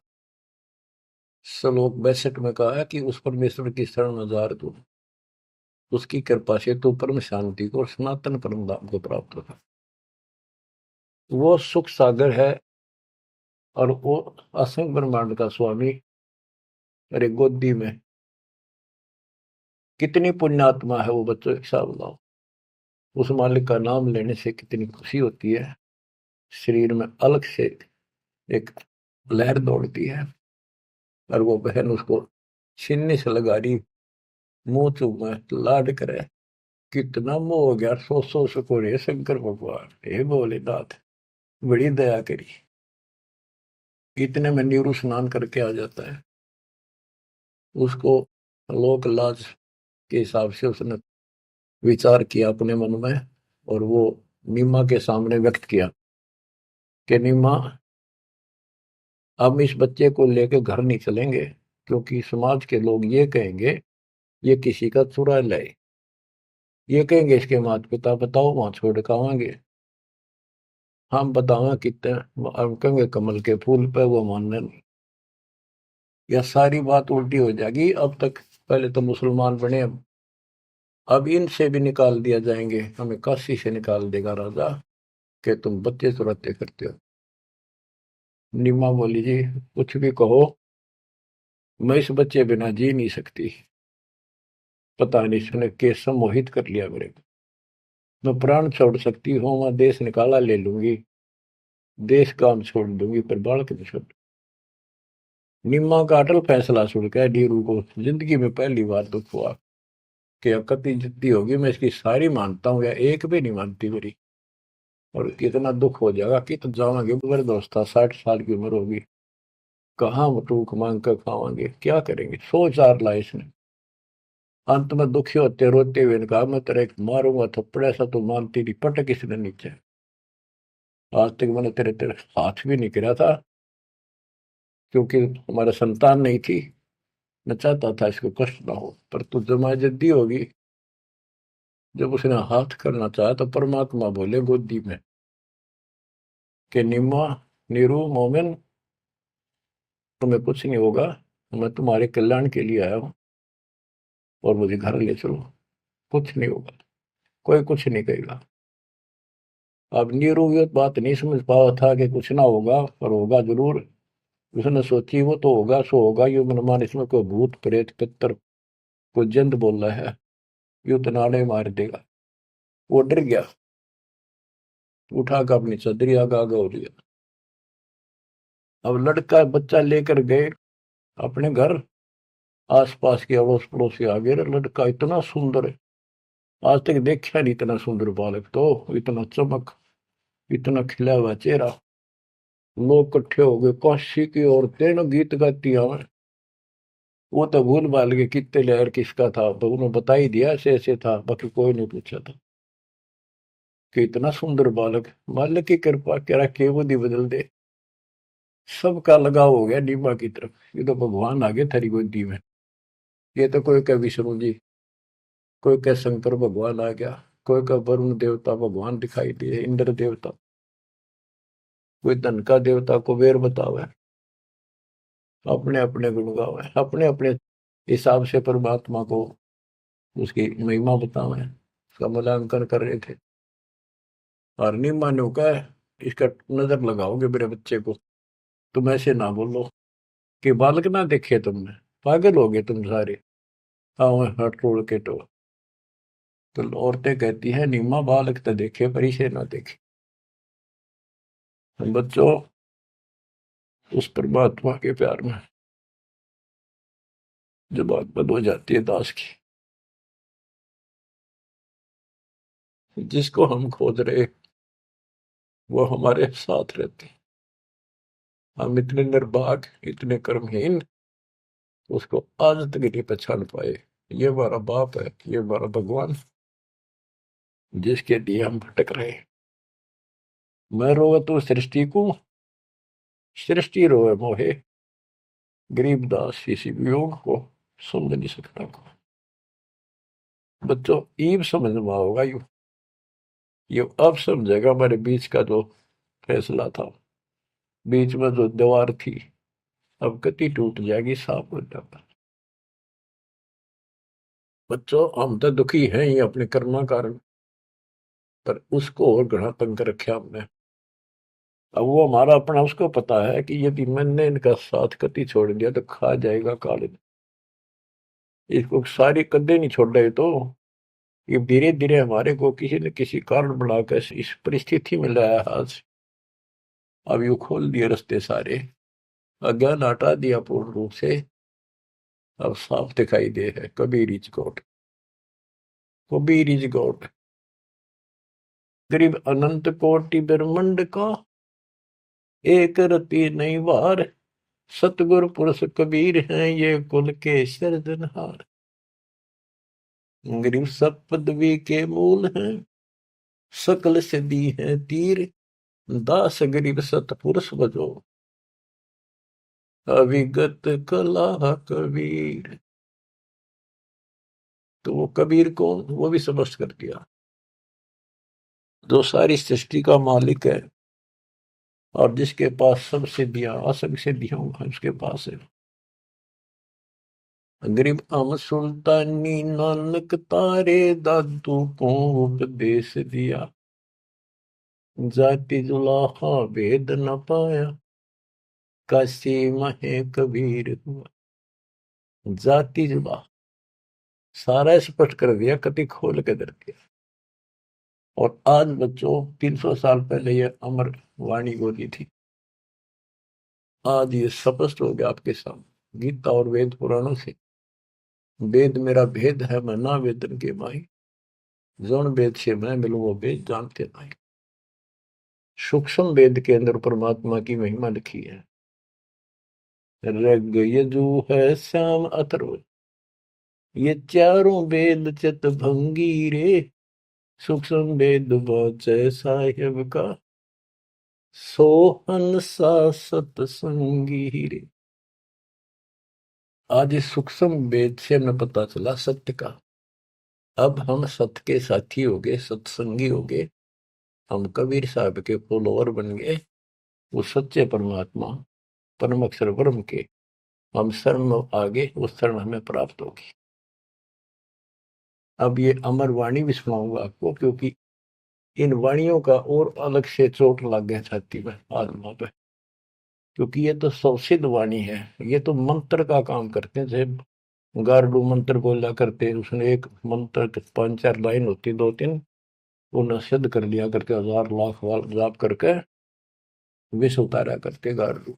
श्लोक 62 में कहा है कि उस परमेश्वर की शरण में जा तू, उसकी कृपा से तू परम शांति को और सनातन परम धाम को प्राप्त होगा। वो सुख सागर है और वो असंग ब्रह्मांड का स्वामी। अरे गोदी में कितनी पुण्यात्मा है वो बच्चों, एक हिसाब लाओ। उस मालिक का नाम लेने से कितनी खुशी होती है, शरीर में अलग से एक लहर दौड़ती है। और वो बहन उसको सीने से लगा रही, मुंह चूमे, लाड करे, कितना मोह हो गया। सो शुक्र है शंकर भगवान, हे भोलेनाथ, बड़ी दया करी। इतने में नीरू स्नान करके आ जाता है। उसको लोक लाज के हिसाब से उसने विचार किया अपने मन में, और वो नीमा के सामने व्यक्त किया कि नीमा, हम इस बच्चे को लेकर घर नहीं चलेंगे, क्योंकि समाज के लोग ये कहेंगे ये किसी का चुरा लाए, ये कहेंगे इसके माता पिता, बताओ वहां छोड़ के आवांगे, हम बतावा कितने, हम कहेंगे कमल के फूल पे, वो मानने नहीं। यह सारी बात उल्टी हो जाएगी। अब तक पहले तो मुसलमान बने, अब इनसे भी निकाल दिया जाएंगे, हमें काशी से निकाल देगा राजा कि तुम बच्चे चुराते करते हो। निमा बोली, जी कुछ भी कहो, मैं इस बच्चे बिना जी नहीं सकती, पता नहीं इसने कैसे मोहित कर लिया मेरे को। मैं प्राण छोड़ सकती हूँ, मैं देश निकाला ले लूंगी, देश काम छोड़ दूंगी पर बालक नहीं छोड़। निम्मा का अटल फैसला सुन के नीरू को जिंदगी में पहली बार दुख हुआ कि अकती जिद्दी होगी, मैं इसकी सारी मानता हूँ या एक भी नहीं मानती मेरी। और कितना दुख हो जाएगा कि तो जावांगे, मेरे दोस्त था 60 साल की उम्र होगी, कहाँ टूक मांग कर खावांगे, क्या करेंगे, 100 4 लाए इसने। अंत में दुखी होते रोते हुए ने कहा, मैं तेरे एक मारूंगा थप्पड़, ऐसा तो मानती नहीं, पटक इसने नीचे। आज तक मैंने तेरे तेरे हाथ भी नहीं गिरा था, क्योंकि हमारा संतान नहीं थी। मैं चाहता था इसको कष्ट ना हो, पर तू जमा जद्दी होगी। जब उसने हाथ करना चाहा तो परमात्मा बोले गोदी में कि निम्मा, नीरू, मोमिन, तुम्हें कुछ नहीं होगा, मैं तुम्हारे कल्याण के लिए आया हूँ, और मुझे घर ले चलो, कुछ नहीं होगा, कोई कुछ नहीं कहेगा। अब नीरू ये बात नहीं समझ पाया था कि कुछ ना होगा, पर होगा जरूर। उसने सोची वो तो होगा सो होगा, ये मनमान इसमें कोई भूत प्रेत पितर कोई जंत बोल रहा है, यू तो नाड़े मार देगा। वो डर गया, उठा कर अपनी चदरी आगा आगा हो गया। अब लड़का बच्चा लेकर गए अपने घर, आसपास के अड़ोस पड़ोस से आ गए, लड़का इतना सुंदर है, आज तक देखा नहीं इतना सुंदर बालक, तो इतना चमक, इतना खिला हुआ चेहरा। लोग इकट्ठे हो गए, काशी की औरतें ना गीत गाती हमें। वो तो भूल भाल गए कितने लहर किसका था, तो उन्होंने बता ही दिया ऐसे ऐसे था, बाकी कोई नहीं पूछा था कि इतना सुंदर बालक। मालिक की कृपा करा के वो दी बदल दे, सबका लगाव हो गया नीमा की तरफ। ये तो भगवान आ गए थारी गोदी में। ये तो कोई का विष्णु जी, कोई का शंकर भगवान आ गया, कोई का वरुण देवता भगवान दिखाई दिए, इंद्र देवता, कोई धन का देवता कुबेर बतावे, अपने अपने गुण गावे, अपने अपने हिसाब से परमात्मा को उसकी महिमा बतावे, उसका मूल्यांकन कर रहे थे। और नहीं मानो का इसका नजर लगाओगे मेरे बच्चे को, तुम ऐसे ना बोलो कि बालक ना देखे तुमने, पागल हो गए तुम सारे। हाँ हट रोड़ के तो औरतें कहती हैं नीमा बालक तो देखे पर इसे ना देखे। हम बच्चों उस परमात्मा के प्यार में जब बात बंद हो जाती है दास की, जिसको हम खोज रहे वो हमारे साथ रहते हैं। हम इतने निर्भाग, इतने कर्महीन, उसको आज तक नहीं पहचान पाए। ये हमारा बाप है, ये हमारा भगवान, जिसके लिए हम भटक रहे हैं। मैं रोवे तो सृष्टि को, सृष्टि रोवे मोहे, गरीबदास इसी वियोग को समझ नहीं सकता। बच्चों ईब समझ में होगा यू, ये अब समझेगा हमारे बीच का जो फैसला था, बीच में जो दीवार थी, अब कति टूट जाएगी, साफ हो जाता। बच्चों हम तो दुखी हैं ही अपने कर्मा कारण, पर उसको और घना तंग कर रखा हमने। अब वो हमारा अपना, उसको पता है कि यदि मैंने इनका साथ कति छोड़ दिया तो खा जाएगा काले। इसको सारी कदे नहीं छोड़ रहे तो ये धीरे धीरे हमारे को किसी न किसी कारण बनाकर इस परिस्थिति में लाया आज। अब यू खोल दिए रास्ते सारे, अज्ञान हटा दिया पूर्ण रूप से। अब साफ दिखाई दे है Kabir is God, Kabir is God. गरीब अनंत कोटि ब्रह्मंड का, एक रति नहीं वार, सतगुरु पुरुष कबीर हैं ये कुल के सिरजनहार। गरीब सब पदवी के मूल हैं, सकल सिद्धि है तीर, दास गरीब सतपुरुष बजो, अविगत कला कबीर। तो वो कबीर कौन, वो भी स्पष्ट कर दिया, जो सारी सृष्टि का मालिक है और जिसके पास सब सिद्धियां, असंग सिद्धियां उसके पास है। गरीब अम सुल्तानी नानक तारे दादू को उपदेश दिया, जाति जुलाहा भेद न पाया, काशी महे कबीर हुआ। जाति जुला सारा स्पष्ट कर दिया, कति खोल के दर दिया। और आज बच्चों 300 साल पहले ये अमर वाणी बोली थी, आज ये स्पष्ट हो गया आपके सामने गीता और वेद पुराणों से। वेद मेरा भेद है मैं ना वेदन के माही, जौन वेद से मैं मिलूं वो वेद जानते नहीं। सूक्ष्म वेद के अंदर परमात्मा की महिमा लिखी है। ऋग यजु है श्याम अथर्व, ये चारों वेद चित भंगी रे, सूक्ष्म वेद वाचै साहेब का, सोहन सा सतसंगी रे। आज इस सूक्ष्म वेद से हमें पता चला सत्य का। अब हम सत्य के साथी हो गए, सत्संगी हो गए, हम कबीर साहब के फॉलोअर बन गए। वो सच्चे परमात्मा परम अक्षर ब्रह्म के हम शरण आगे, उस शरण हमें प्राप्त होगी। अब ये अमर वाणी भी सुनाऊंगा आपको, क्योंकि इन वाणियों का और अलग से चोट लग गया छाती में, आत्मा पे, क्योंकि ये तो सौसिद्ध वाणी है। ये तो मंत्र का काम करते हैं। जैसे गार्डू मंत्र बोला करते हैं, उसने एक मंत्र के 5-4 लाइन होती, 2-3, उन्हें सिद्ध कर लिया करके 1000 लाख बार जाप करके विष उतारा करते गार्डू।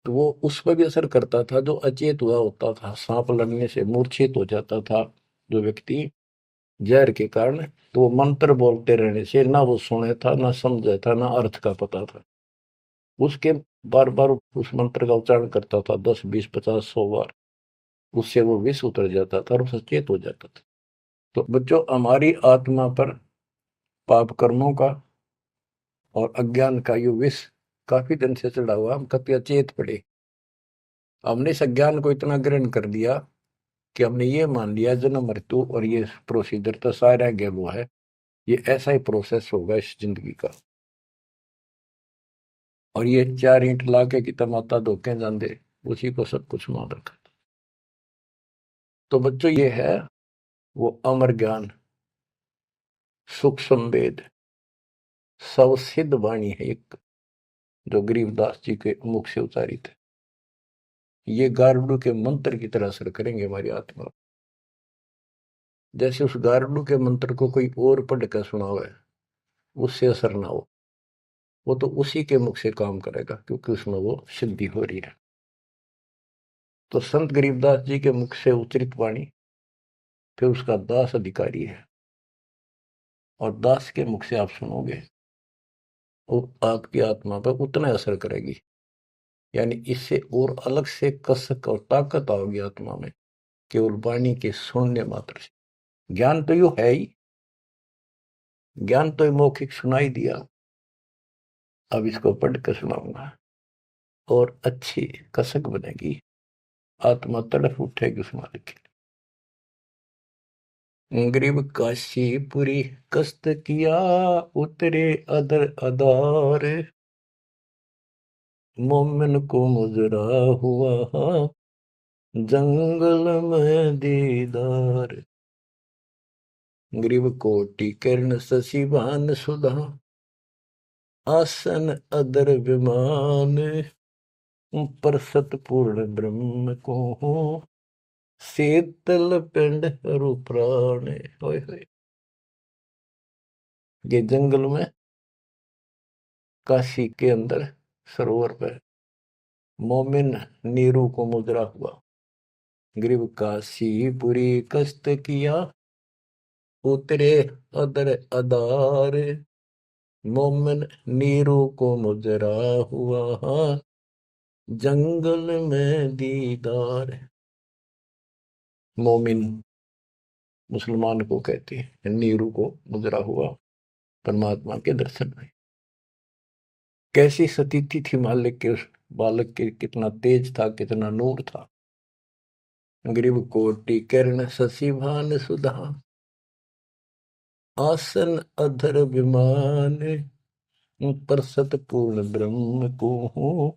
तो वो उस पर भी असर करता था जो अचेत हुआ होता था, सांप लड़ने से मूर्छित हो जाता था जो व्यक्ति जहर के कारण, तो वो मंत्र बोलते रहने से ना वो सुने था, ना समझा था, ना अर्थ का पता था। उसके बार बार उस मंत्र का उच्चारण करता था, 10, 20, 50, 100 बार, उससे वो विष उतर जाता था और सचेत हो जाता था। तो बच्चों, हमारी आत्मा पर पाप कर्मों का और अज्ञान का ये विष काफी दिन से चढ़ा हुआ, हम कभी अचेत पड़े। हमने इस अज्ञान को इतना ग्रहण कर लिया कि हमने ये मान लिया जन्म मृत्यु और ये प्रोसीजर तो सारा गेलो है, ये ऐसा ही प्रोसेस होगा इस जिंदगी का। और ये 4 ईंट लाके कि तमाता धोखे जाते, उसी को सब कुछ मान रखा। तो बच्चों, ये है वो अमर ज्ञान, सूक्ष्म वेद, सवसिद्ध वाणी है एक, जो गरीबदास जी के मुख से उतारी थे। ये गारुड़ के मंत्र की तरह असर करेंगे हमारी आत्मा। जैसे उस गारुड़ के मंत्र को कोई और पढ़ कर सुनावे, उससे असर ना हो, वो तो उसी के मुख से काम करेगा, क्योंकि उसमें वो सिद्धि हो रही है। तो संत गरीबदास जी के मुख से उच्चरित वाणी फिर उसका दास अधिकारी है, और दास के मुख से आप सुनोगे, वो आपकी आत्मा पर उतना असर करेगी। यानी इससे और अलग से कसक और ताकत आओगी आत्मा में, केवल वाणी के सुनने मात्र से। ज्ञान तो यू है ही, ज्ञान तो मौखिक सुनाई दिया, अब इसको पढ़ कर सुनाऊंगा और अच्छी कसक बनेगी, आत्मा तड़फ उठेगी उस मालिक के लिए। गरीब काशीपुरी कष्ट किया, उतरे अदर अदार, मोमिन को मुजरा हुआ जंगल में दीदार। ग्रीव कोटि किरण शशि भान सुधा, आसन अदर विमान, पर सतपूर्ण ब्रह्म को शीतल पिंड हरु प्राण। होय होय। ये जंगल में काशी के अंदर सरोवर पर मोमिन नीरू को मुद्रा हुआ। ग्रीव काशीपुरी कष्ट किया, उतरे अदर अदार, मोमिन नीरू को मुजरा हुआ जंगल में दीदार। मोमिन मुसलमान को कहते हैं, नीरू को मुजरा हुआ परमात्मा के दर्शन में। कैसी सतीथि थी मालिक के उस बालक के, कितना तेज था, कितना नूर था। ग्रीव कोटि किरण शशि भान सुधा, आसन अधर विमान, पर सतपूर्ण ब्रह्म को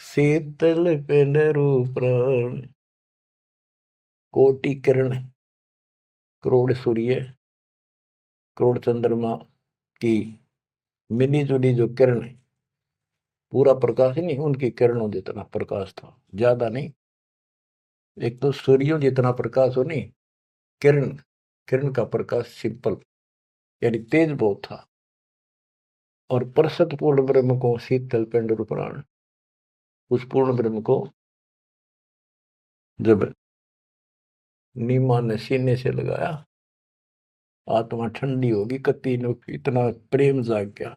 शीतल पेनरु प्राण। कोटि किरण, करोड़ सूर्य, करोड़ चंद्रमा की मिली जुली जो किरण है, पूरा प्रकाश नहीं, उनकी किरणों जितना प्रकाश था, ज्यादा नहीं। एक तो सूर्यों जितना प्रकाश हो नहीं, किरण, किरण का प्रकाश सिंपल, यानी तेज बहुत था। और परसत पूर्ण ब्रह्म को शीतल पिंड रूपराण, उस पूर्ण ब्रह्म को जब नीमा ने सीने से लगाया, आत्मा ठंडी होगी, कति ने इतना प्रेम जाग गया।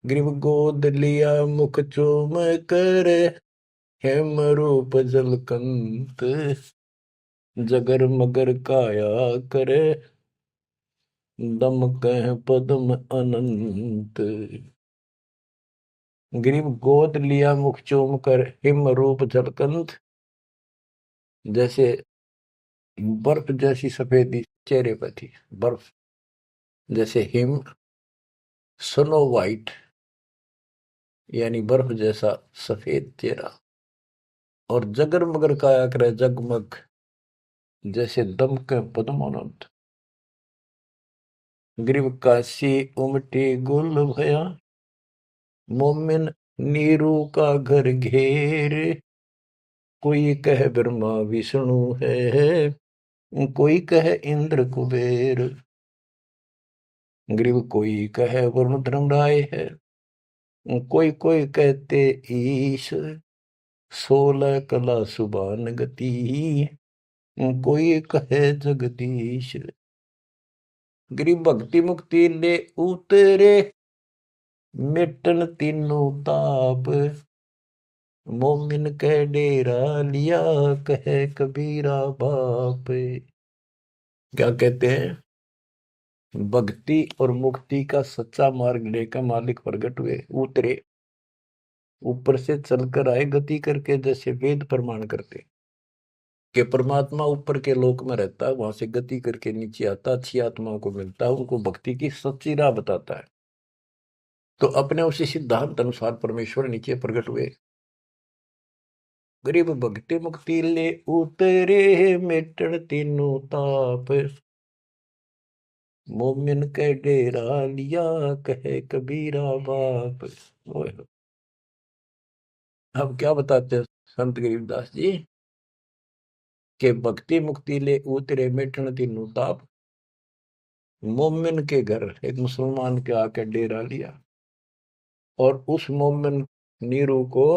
ग्रीव गोद लिया मुख चूम कर, हेम रूप जलकंत, जगर मगर काया करे, दम कह पद्म अनंत। ग्रीव गोद लिया मुख चूम कर, हिम रूप जलकंत, जैसे बर्फ जैसी सफेदी चेहरे पर थी, बर्फ जैसे हिम, स्नो वाइट यानी बर्फ जैसा सफेद चेहरा, और जगर मगर काया करे जगमग, जैसे दमके पद्मानंद। ग्रीव काशी उमटी गुल भया, मोमिन नीरू का घर घेरे, कोई कह ब्रह्मा विष्णु है, कोई कह इंद्र कुबेर। ग्रीव कोई कह वरुण धर्मराय है, कोई कोई कहते ईश, 16 कला सुबान गति, कोई कहे जगदीश। ग्रीव भक्ति मुक्ति ले उतरे, मिटन तीनों ताप, मोमिन कह डेरा लिया, कहे कबीरा बाप। क्या कहते हैं? भक्ति और मुक्ति का सच्चा मार्ग लेकर मालिक प्रकट हुए, उतरे, ऊपर से चलकर आए गति करके, जैसे वेद प्रमाण करते कि परमात्मा ऊपर के लोक में रहता है, वहां से गति करके नीचे आता, अच्छी आत्माओं को मिलता है, उनको भक्ति की सच्ची राह बताता है। तो अपने उसी सिद्धांत अनुसार परमेश्वर नीचे प्रकट हुए। गरीब भक्ति मुक्ति ले उतरे, मिटन तीनों ताप, मोमिन के डेरा लिया, कहे कबीरा बाप। अब क्या बताते हैं संत गरीबदास जी के भक्ति मुक्ति ले उतरे, मिटन तीनों ताप, मोमिन के घर एक मुसलमान के आके डेरा लिया, और उस मोमिन नीरू को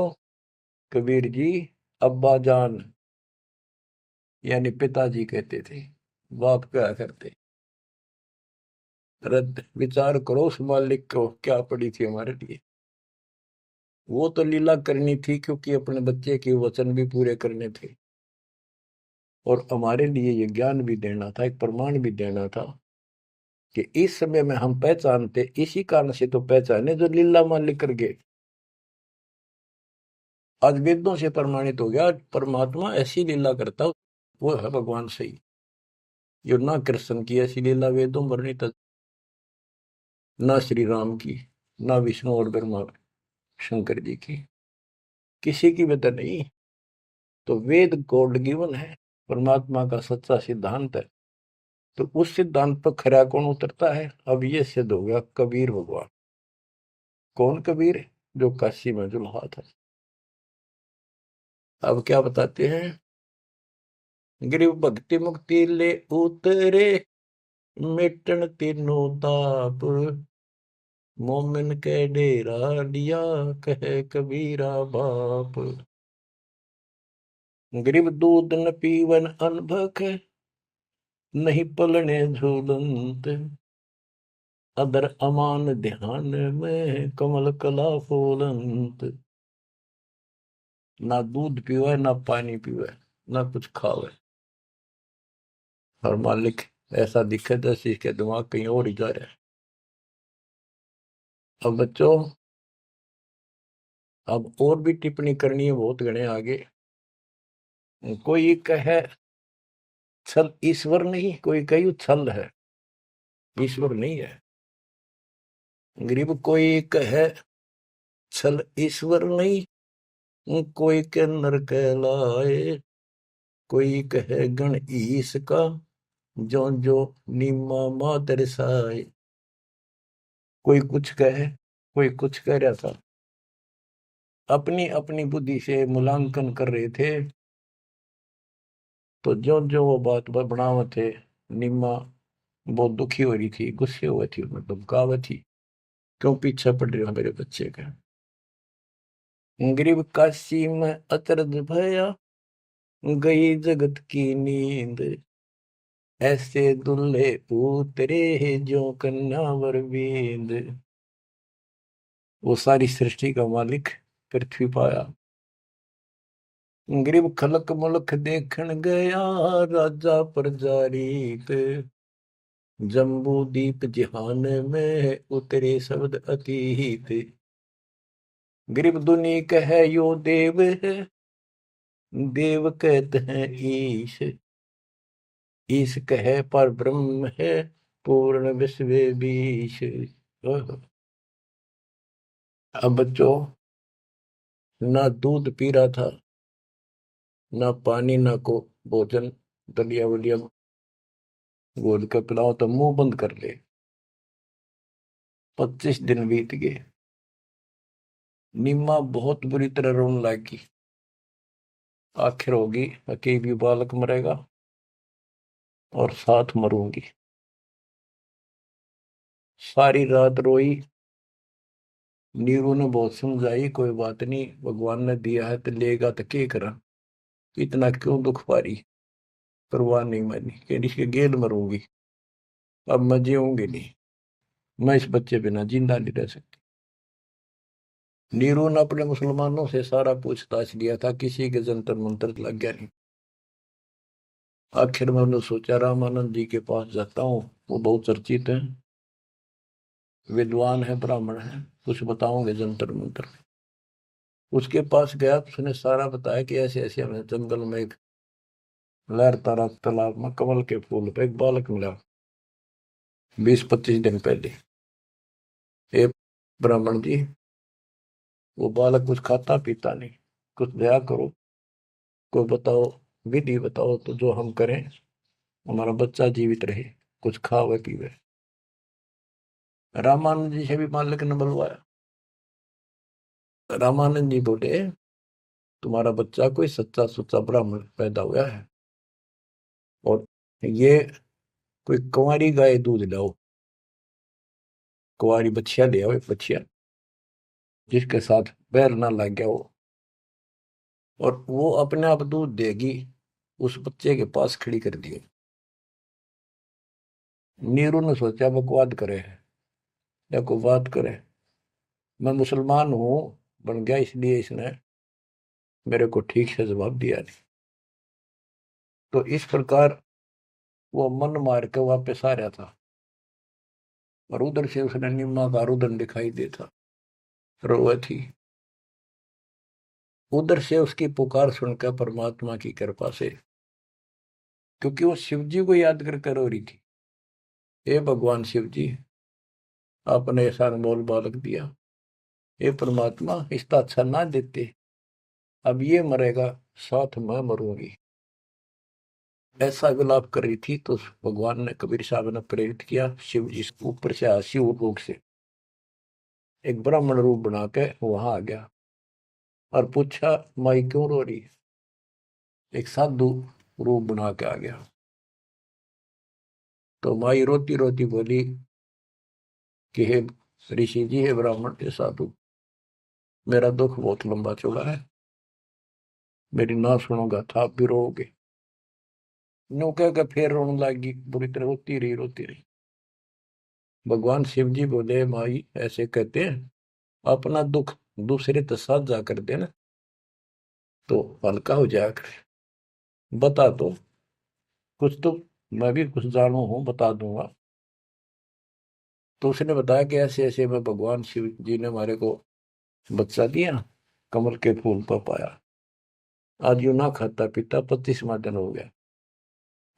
कबीर जी अब्बा जान यानी पिताजी कहते थे, बाप क्या करते। रद्द विचार करो उस मालिक को क्या पड़ी थी हमारे लिए। वो तो लीला करनी थी क्योंकि अपने बच्चे के वचन भी पूरे करने थे, और हमारे लिए ये ज्ञान भी देना था, एक प्रमाण भी देना था कि इस समय में हम पहचानते, इसी कारण से तो पहचाने जो लीला मालिक कर गए। आज वेदों से प्रमाणित हो गया परमात्मा ऐसी लीला करता, वो है भगवान सही। जो ना कृष्ण की ऐसी लीला वेदों वर्णित, ना श्री राम की, ना विष्णु और ब्रह्मा शंकर जी की, किसी की वजह नहीं। तो वेद गॉड गिवन है, परमात्मा का सच्चा सिद्धांत है। तो उस सिद्धांत पर खरा कौन उतरता है? अब ये सिद्ध हो गया कबीर भगवान। कौन कबीर? जो काशी में जुल्हा था। अब क्या बताते हैं? गिरिव भक्ति मुक्ति ले उतरे, मिटन तीनों ताप, मोमिन के डेरा लिया, कहे कबीरा बाप। गिरिव दूध न पीवन अनभक, नहीं पलने झूलंत, अदर अमान ध्यान में, कमल कला फूलंत। ना दूध पीवे, ना पानी पीवे, ना कुछ खावे, और मालिक ऐसा दिखे जैसे इसके दिमाग कहीं और ही जा रहा है। अब बच्चों, अब और भी टिप्पणी करनी है, बहुत घने आगे। कोई कहे छल ईश्वर नहीं, कोई कही छल है, ईश्वर नहीं है। गरीब कोई कहे छल ईश्वर नहीं, कोई के नर कहलाए, कोई कहे गण ईश का, जो जो नीमा मा दर्शाए। कोई कुछ कहे, कोई कुछ कह रहा था, अपनी अपनी बुद्धि से मूल्यांकन कर रहे थे। तो जो जो वो बात बढ़ाव थे, निम्मा बहुत दुखी हो रही थी, गुस्से हुई थी, उन्हें धमकावत थी, क्यों पीछे पड़ रहे हो मेरे बच्चे का। गरीब काशी में अचरज भया, गई जगत की नींद, ऐसे दुल्हे उतरे जो कन्यावर बींद। वो सारी सृष्टि का मालिक पृथ्वी पाया, गरीब खलक मुलक देखण गया, राजा प्रजारीत, जम्बू दीप जिहान में उतरे शब्द अतीत। गरीब दुनी कह यो देव है, देव कहते हैं ईश, ईश कहे पर ब्रह्म है, पूर्ण विश्व बीश। अब बच्चों, ना दूध पी रहा था, ना पानी, ना को भोजन, दलिया वलिया घोल कर पिलाओ तो मुंह बंद कर ले। 25 दिन बीत गए। निम्मा बहुत बुरी तरह रोने लगी। आखिर होगी कि भी बालक मरेगा और साथ मरूंगी। सारी रात रोई। नीरू ने बहुत समझाई, कोई बात नहीं, भगवान ने दिया है तो लेगा तो क्या करा, इतना क्यों दुख पा रही। परवाह नहीं मानी कि इसके गेल मरूंगी, अब मैं जीऊंगी नहीं, मैं इस बच्चे बिना जिंदा नहीं रह सकती। नीरू ने अपने मुसलमानों से सारा पूछताछ लिया था, किसी के जंतर मंतर लग गया नहीं। आखिर में उन्होंने सोचा रामानंद जी के पास जाता हूँ, वो बहुत चर्चित हैं, विद्वान है, ब्राह्मण है, कुछ बताओगे जंतर मंतर। उसके पास गया, उसने सारा बताया कि ऐसे ऐसे हमें जंगल में एक लहरता रहा तालाब में कमल के फूल पे एक बालक मिला 20-25 दिन पहले। ए ब्राह्मण जी, वो बालक कुछ खाता पीता नहीं, कुछ दया करो, कोई बताओ, विधि बताओ तो जो हम करें, हमारा बच्चा जीवित रहे, कुछ खावे पीवे। रामानंद जी से भी मालिक ने बुलवाया। रामानंद जी बोले, तुम्हारा बच्चा कोई सच्चा सुच्चा ब्राह्मण पैदा हुआ है, और ये कोई कुंवारी गाय दूध लाओ, कुंवारी बछिया ले आओ, एक बछिया जिसके साथ बैर ना लग गया हो, और वो अपने आप दूध देगी, उस बच्चे के पास खड़ी कर दिए। नीरू ने सोचा बकवाद करे या कोई बात करे, मैं मुसलमान हूं बन गया, इसलिए इसने मेरे को ठीक से जवाब दिया नहीं। तो इस प्रकार वो मन मार के वापस आ रहा था, और उधर से उसने निम्मा का रुदन दिखाई देता, रोए थी। उधर से उसकी पुकार सुनकर परमात्मा की कृपा से, क्योंकि वो शिव जी को याद कर रो रही थी, हे भगवान शिव जी, आपने ऐसा अनमोल बालक दिया, हे परमात्मा इसका अच्छा ना देते, अब ये मरेगा, साथ मैं मरूंगी। ऐसा विलाप कर रही थी, तो भगवान ने, कबीर साहब ने प्रेरित किया, शिव जी ऊपर से आया, शिव लोक से एक ब्राह्मण रूप बना के वहां आ गया और पूछा, माई क्यों रो रही है। एक साधु रूप बना के आ गया। तो माई रोती रोती बोली कि हे ऋषि जी, हे ब्राह्मण, हे साधु, मेरा दुख बहुत लंबा चौड़ा है, मेरी ना सुनोगा था आप भी रोओगे। नो कह के फिर रोने लगी, बुरी तरह रोती रही, रोती रही। भगवान शिव जी बोले, माई ऐसे कहते हैं, अपना दुख दूसरे के साथ जा कर देना तो हल्का हो जाया करे, बता दो कुछ तो, मैं भी कुछ जानू हूं, बता दूंगा। तो उसने बताया कि ऐसे ऐसे में भगवान शिव जी ने हमारे को बच्चा दिया, कमल के फूल पर पाया, आज यूं ना खाता पीता 25वां दिन हो गया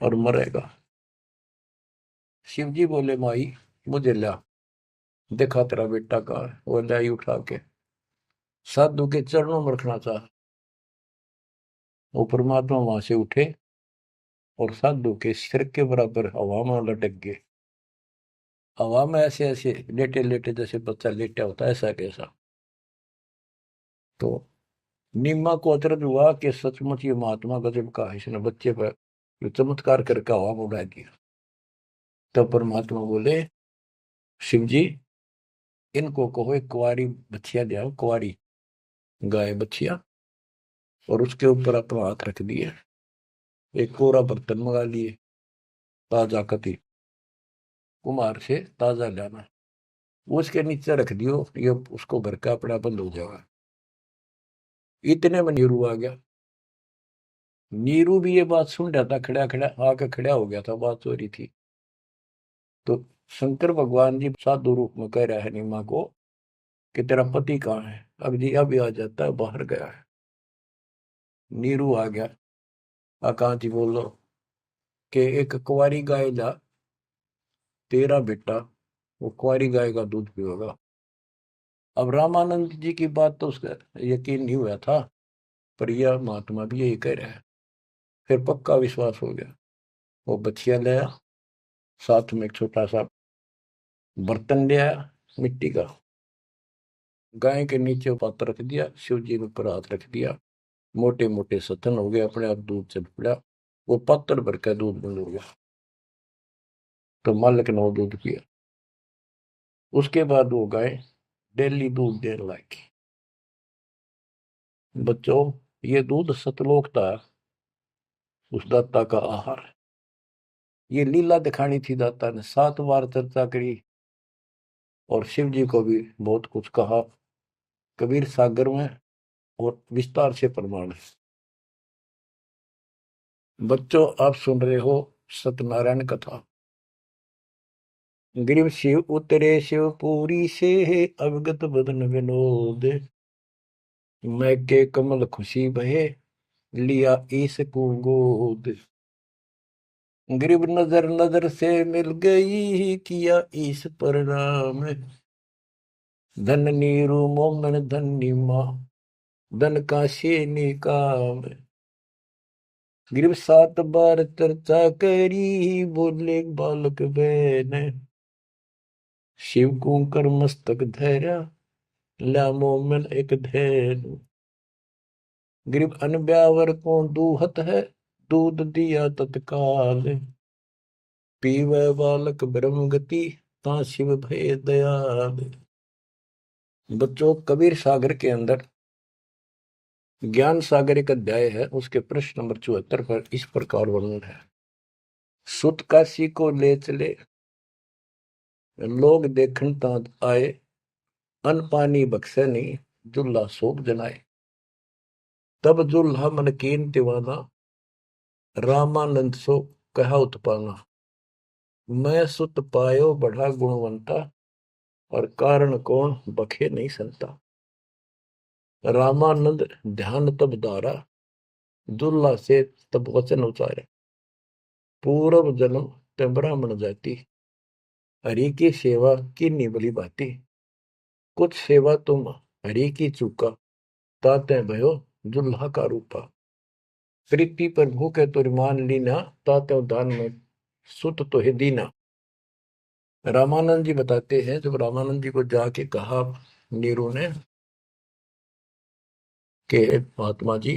और मरेगा। शिव जी बोले, माई मुझे ला, देखा तेरा बेटा कहाँ है। वो लाई उठा के साधु के चरणों में रखना चाहा, वो परमात्मा वहां से उठे और साधु के सिर के बराबर हवा में लटक गए। हवा में ऐसे ऐसे लेटे लेटे, जैसे बच्चा लेटा होता है, ऐसा कैसा। तो निम्मा को अचरज हुआ कि सचमुच ये महात्मा गजब का है, इसने बच्चे पर ये चमत्कार करके हवा में उड़ा दिया। तब परमात्मा बोले, शिव जी इनको कहो एक कुंवारी बछिया ले आओ, कुंवारी गाय बछिया, और उसके ऊपर अपना हाथ रख दिए, एक कोरा बर्तन मंगा लिए, ताजा कति कुमार से ताजा लाना, उसके नीचे रख दियो, ये उसको भर का अपना बंद हो जाएगा। इतने में नीरू आ गया। नीरू भी ये बात सुन रहा था, खड़ा खड़ा आके खड़ा हो गया था, बात हो रही थी। तो शंकर भगवान जी साधु रूप में कह रहा है नीमा को कि तेरा पति कहाँ है? अब जी अभी आ जाता है, बाहर गया है। नीरू आ गया, कहाँ जी बोलो कि एक कुंवारी गाय ला, तेरा बेटा वो कुंवारी गाय का दूध पिएगा। अब रामानंद जी की बात तो उसका यकीन नहीं हुआ था, पर यह महात्मा भी यही कह रहा है। फिर पक्का विश्वास हो गया। वो बछिया लाया, साथ में एक छोटा सा बर्तन ले आया मिट्टी का, गाय के नीचे पात्र रख दिया, शिव जी ने ऊपर हाथ रख दिया, मोटे मोटे सतन हो गए, अपने आप दूध चल पड़ा। वो पात्र भर का दूध बंद हो गया। तो मालिक ने वो दूध पिया। उसके बाद वो गाय डेली दूध देने लगी। बच्चों, ये दूध सतलोक था, उस दाता का आहार। ये लीला दिखानी थी दाता ने, 7 बार चर्चा करी और शिव जी को भी बहुत कुछ कहा, कबीर सागर में, और विस्तार से प्रमाण है। बच्चों, आप सुन रहे हो सत्यनारायण कथा। ग्रीव शिव उतरे शिवपुरी से, अवगत बदन विनोद, मैं के कमल खुशी बहे, लिया ईस को गोद। ग्रीव नजर नजर से मिल गई, किया ईस प्रणाम, धन नीरू मोमन धन नीमा, धन काशी निकाम। ग्रीव 7 बार चर्चा करी, बोले बालक बहन, शिव को कर मस्तक धैर्य, ला मोमन एक धैन। ग्रीव अनब्यावर को दूहत है, दूध दिया तत्काल, पीवे बालक ब्रह्म गति, ता शिव भय दयाल। बच्चों, कबीर सागर के अंदर ज्ञान सागर एक अध्याय है, उसके प्रश्न नंबर 74 पर इस प्रकार वर्णन है। सुत काशी को ले चले, लोग देखन तात आए, अन पानी बख्शे नहीं, जुल्ला सोप जनाए। तब जुल्हा मन कीन दीवाना, रामानंद सो कहा उत्पाना। मैं सुत पायो बढ़ा गुणवंता, और कारण कौन बखे नहीं संता। रामानंद ध्यान तब दारा, दुल्ला से तब वचन उचारे। पूर्व जन्म ते ब्राह्मण जाति, हरि की सेवा की निबली बाती। कुछ सेवा तुम हरि की चूका, ताते भयो दुल्हा का रूपा। प्रीति पर भूखे तुर मान लीना, ताते दान में सुत तो है दीना। रामानंद जी बताते हैं, जब रामानंद जी को जाके कहा नीरू ने कि महात्मा जी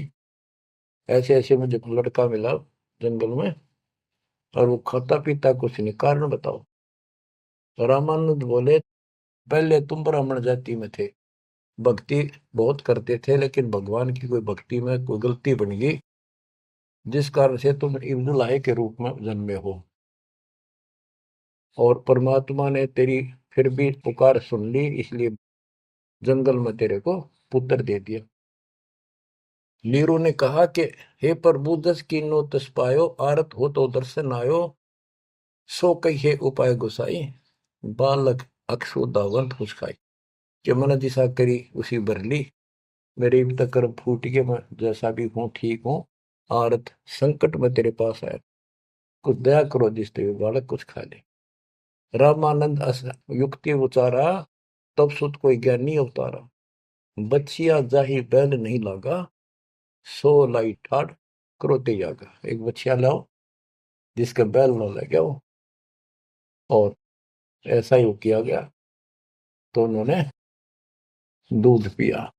ऐसे ऐसे मुझे लड़का मिला जंगल में, और वो खाता पीता कुछ नहीं, कारण बताओ। तो रामानंद बोले, पहले तुम ब्राह्मण जाति में थे, भक्ति बहुत करते थे, लेकिन भगवान की कोई भक्ति में कोई गलती बन गई, जिस कारण से तुम इब्नुल्लाह के रूप में जन्मे हो, और परमात्मा ने तेरी फिर भी पुकार सुन ली, इसलिए जंगल में तेरे को पुत्र दे दिया। नीरू ने कहा कि हे प्रभु, दस कीनो तस पायो, आरत हो तो दर्शन आयो, सो कहिए उपाय गुसाई, बालक अक्षु दावंत कुछ खाई। कि मन दिशा करी उसी भरली, मेरे तक कर्म फूट के, मैं जैसा भी हूँ ठीक हूँ, आरत संकट में तेरे पास आया, कुछ दया करो जिसते भी बालक कुछ खा ले। रामानंद युक्ति उचारा, तब सुत कोई ज्ञानी अवतारा। बच्चिया जाही बैल नहीं लागा, सो लाई ठाड़ करोते जागा। एक बच्चिया लाओ जिसका बैल न लगे हो, और ऐसा ही किया गया। तो उन्होंने दूध पिया,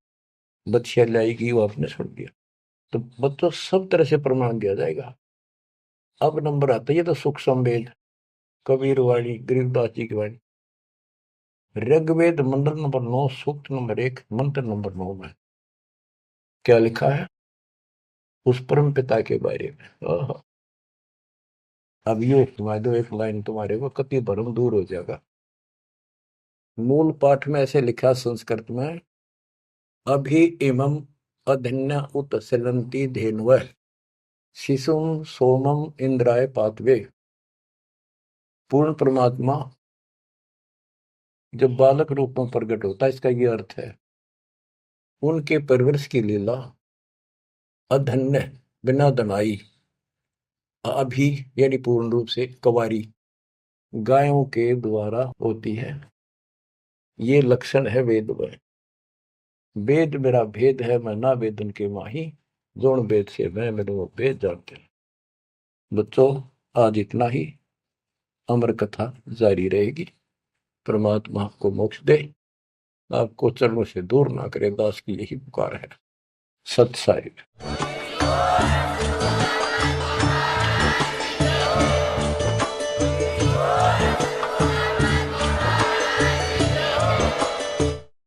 बच्चिया लाएगी, वो आपने छोड़ दिया। तो बच्चों, सब तरह से प्रमाण दिया जाएगा। अब नंबर आता है, ये तो सुख संवेद, कबीर वाणी, गरीबदास जी की वाणी। ऋग्वेद मंडल नंबर 9, सूक्त नंबर 1, मंत्र नंबर 9 में क्या लिखा है उस परम पिता के बारे में। अब ये सुना दो एक लाइन, तुम्हारे को कति भरम दूर हो जाएगा। मूल पाठ में ऐसे लिखा संस्कृत में, अभि इमं अधन्य उत सिलंती धेन्व शिशुम सोमम इंद्राय पातवे। पूर्ण परमात्मा जब बालक रूप में प्रकट होता है, इसका ये अर्थ है उनके परवरिश की लीला अधन्य, बिना दनाई, अभी यानी पूर्ण रूप से कवारी गायों के द्वारा होती है। ये लक्षण है वेद में। वेद मेरा भेद है, मैं ना वेदन के माही, जोन वेद से मैं मेरे वो भेद जानते हैं। बच्चों, आज इतना ही। अमर कथा जारी रहेगी। परमात्मा आपको मोक्ष दे, आपको चरणों से दूर ना करे, दास की यही पुकार है। सत साहिब।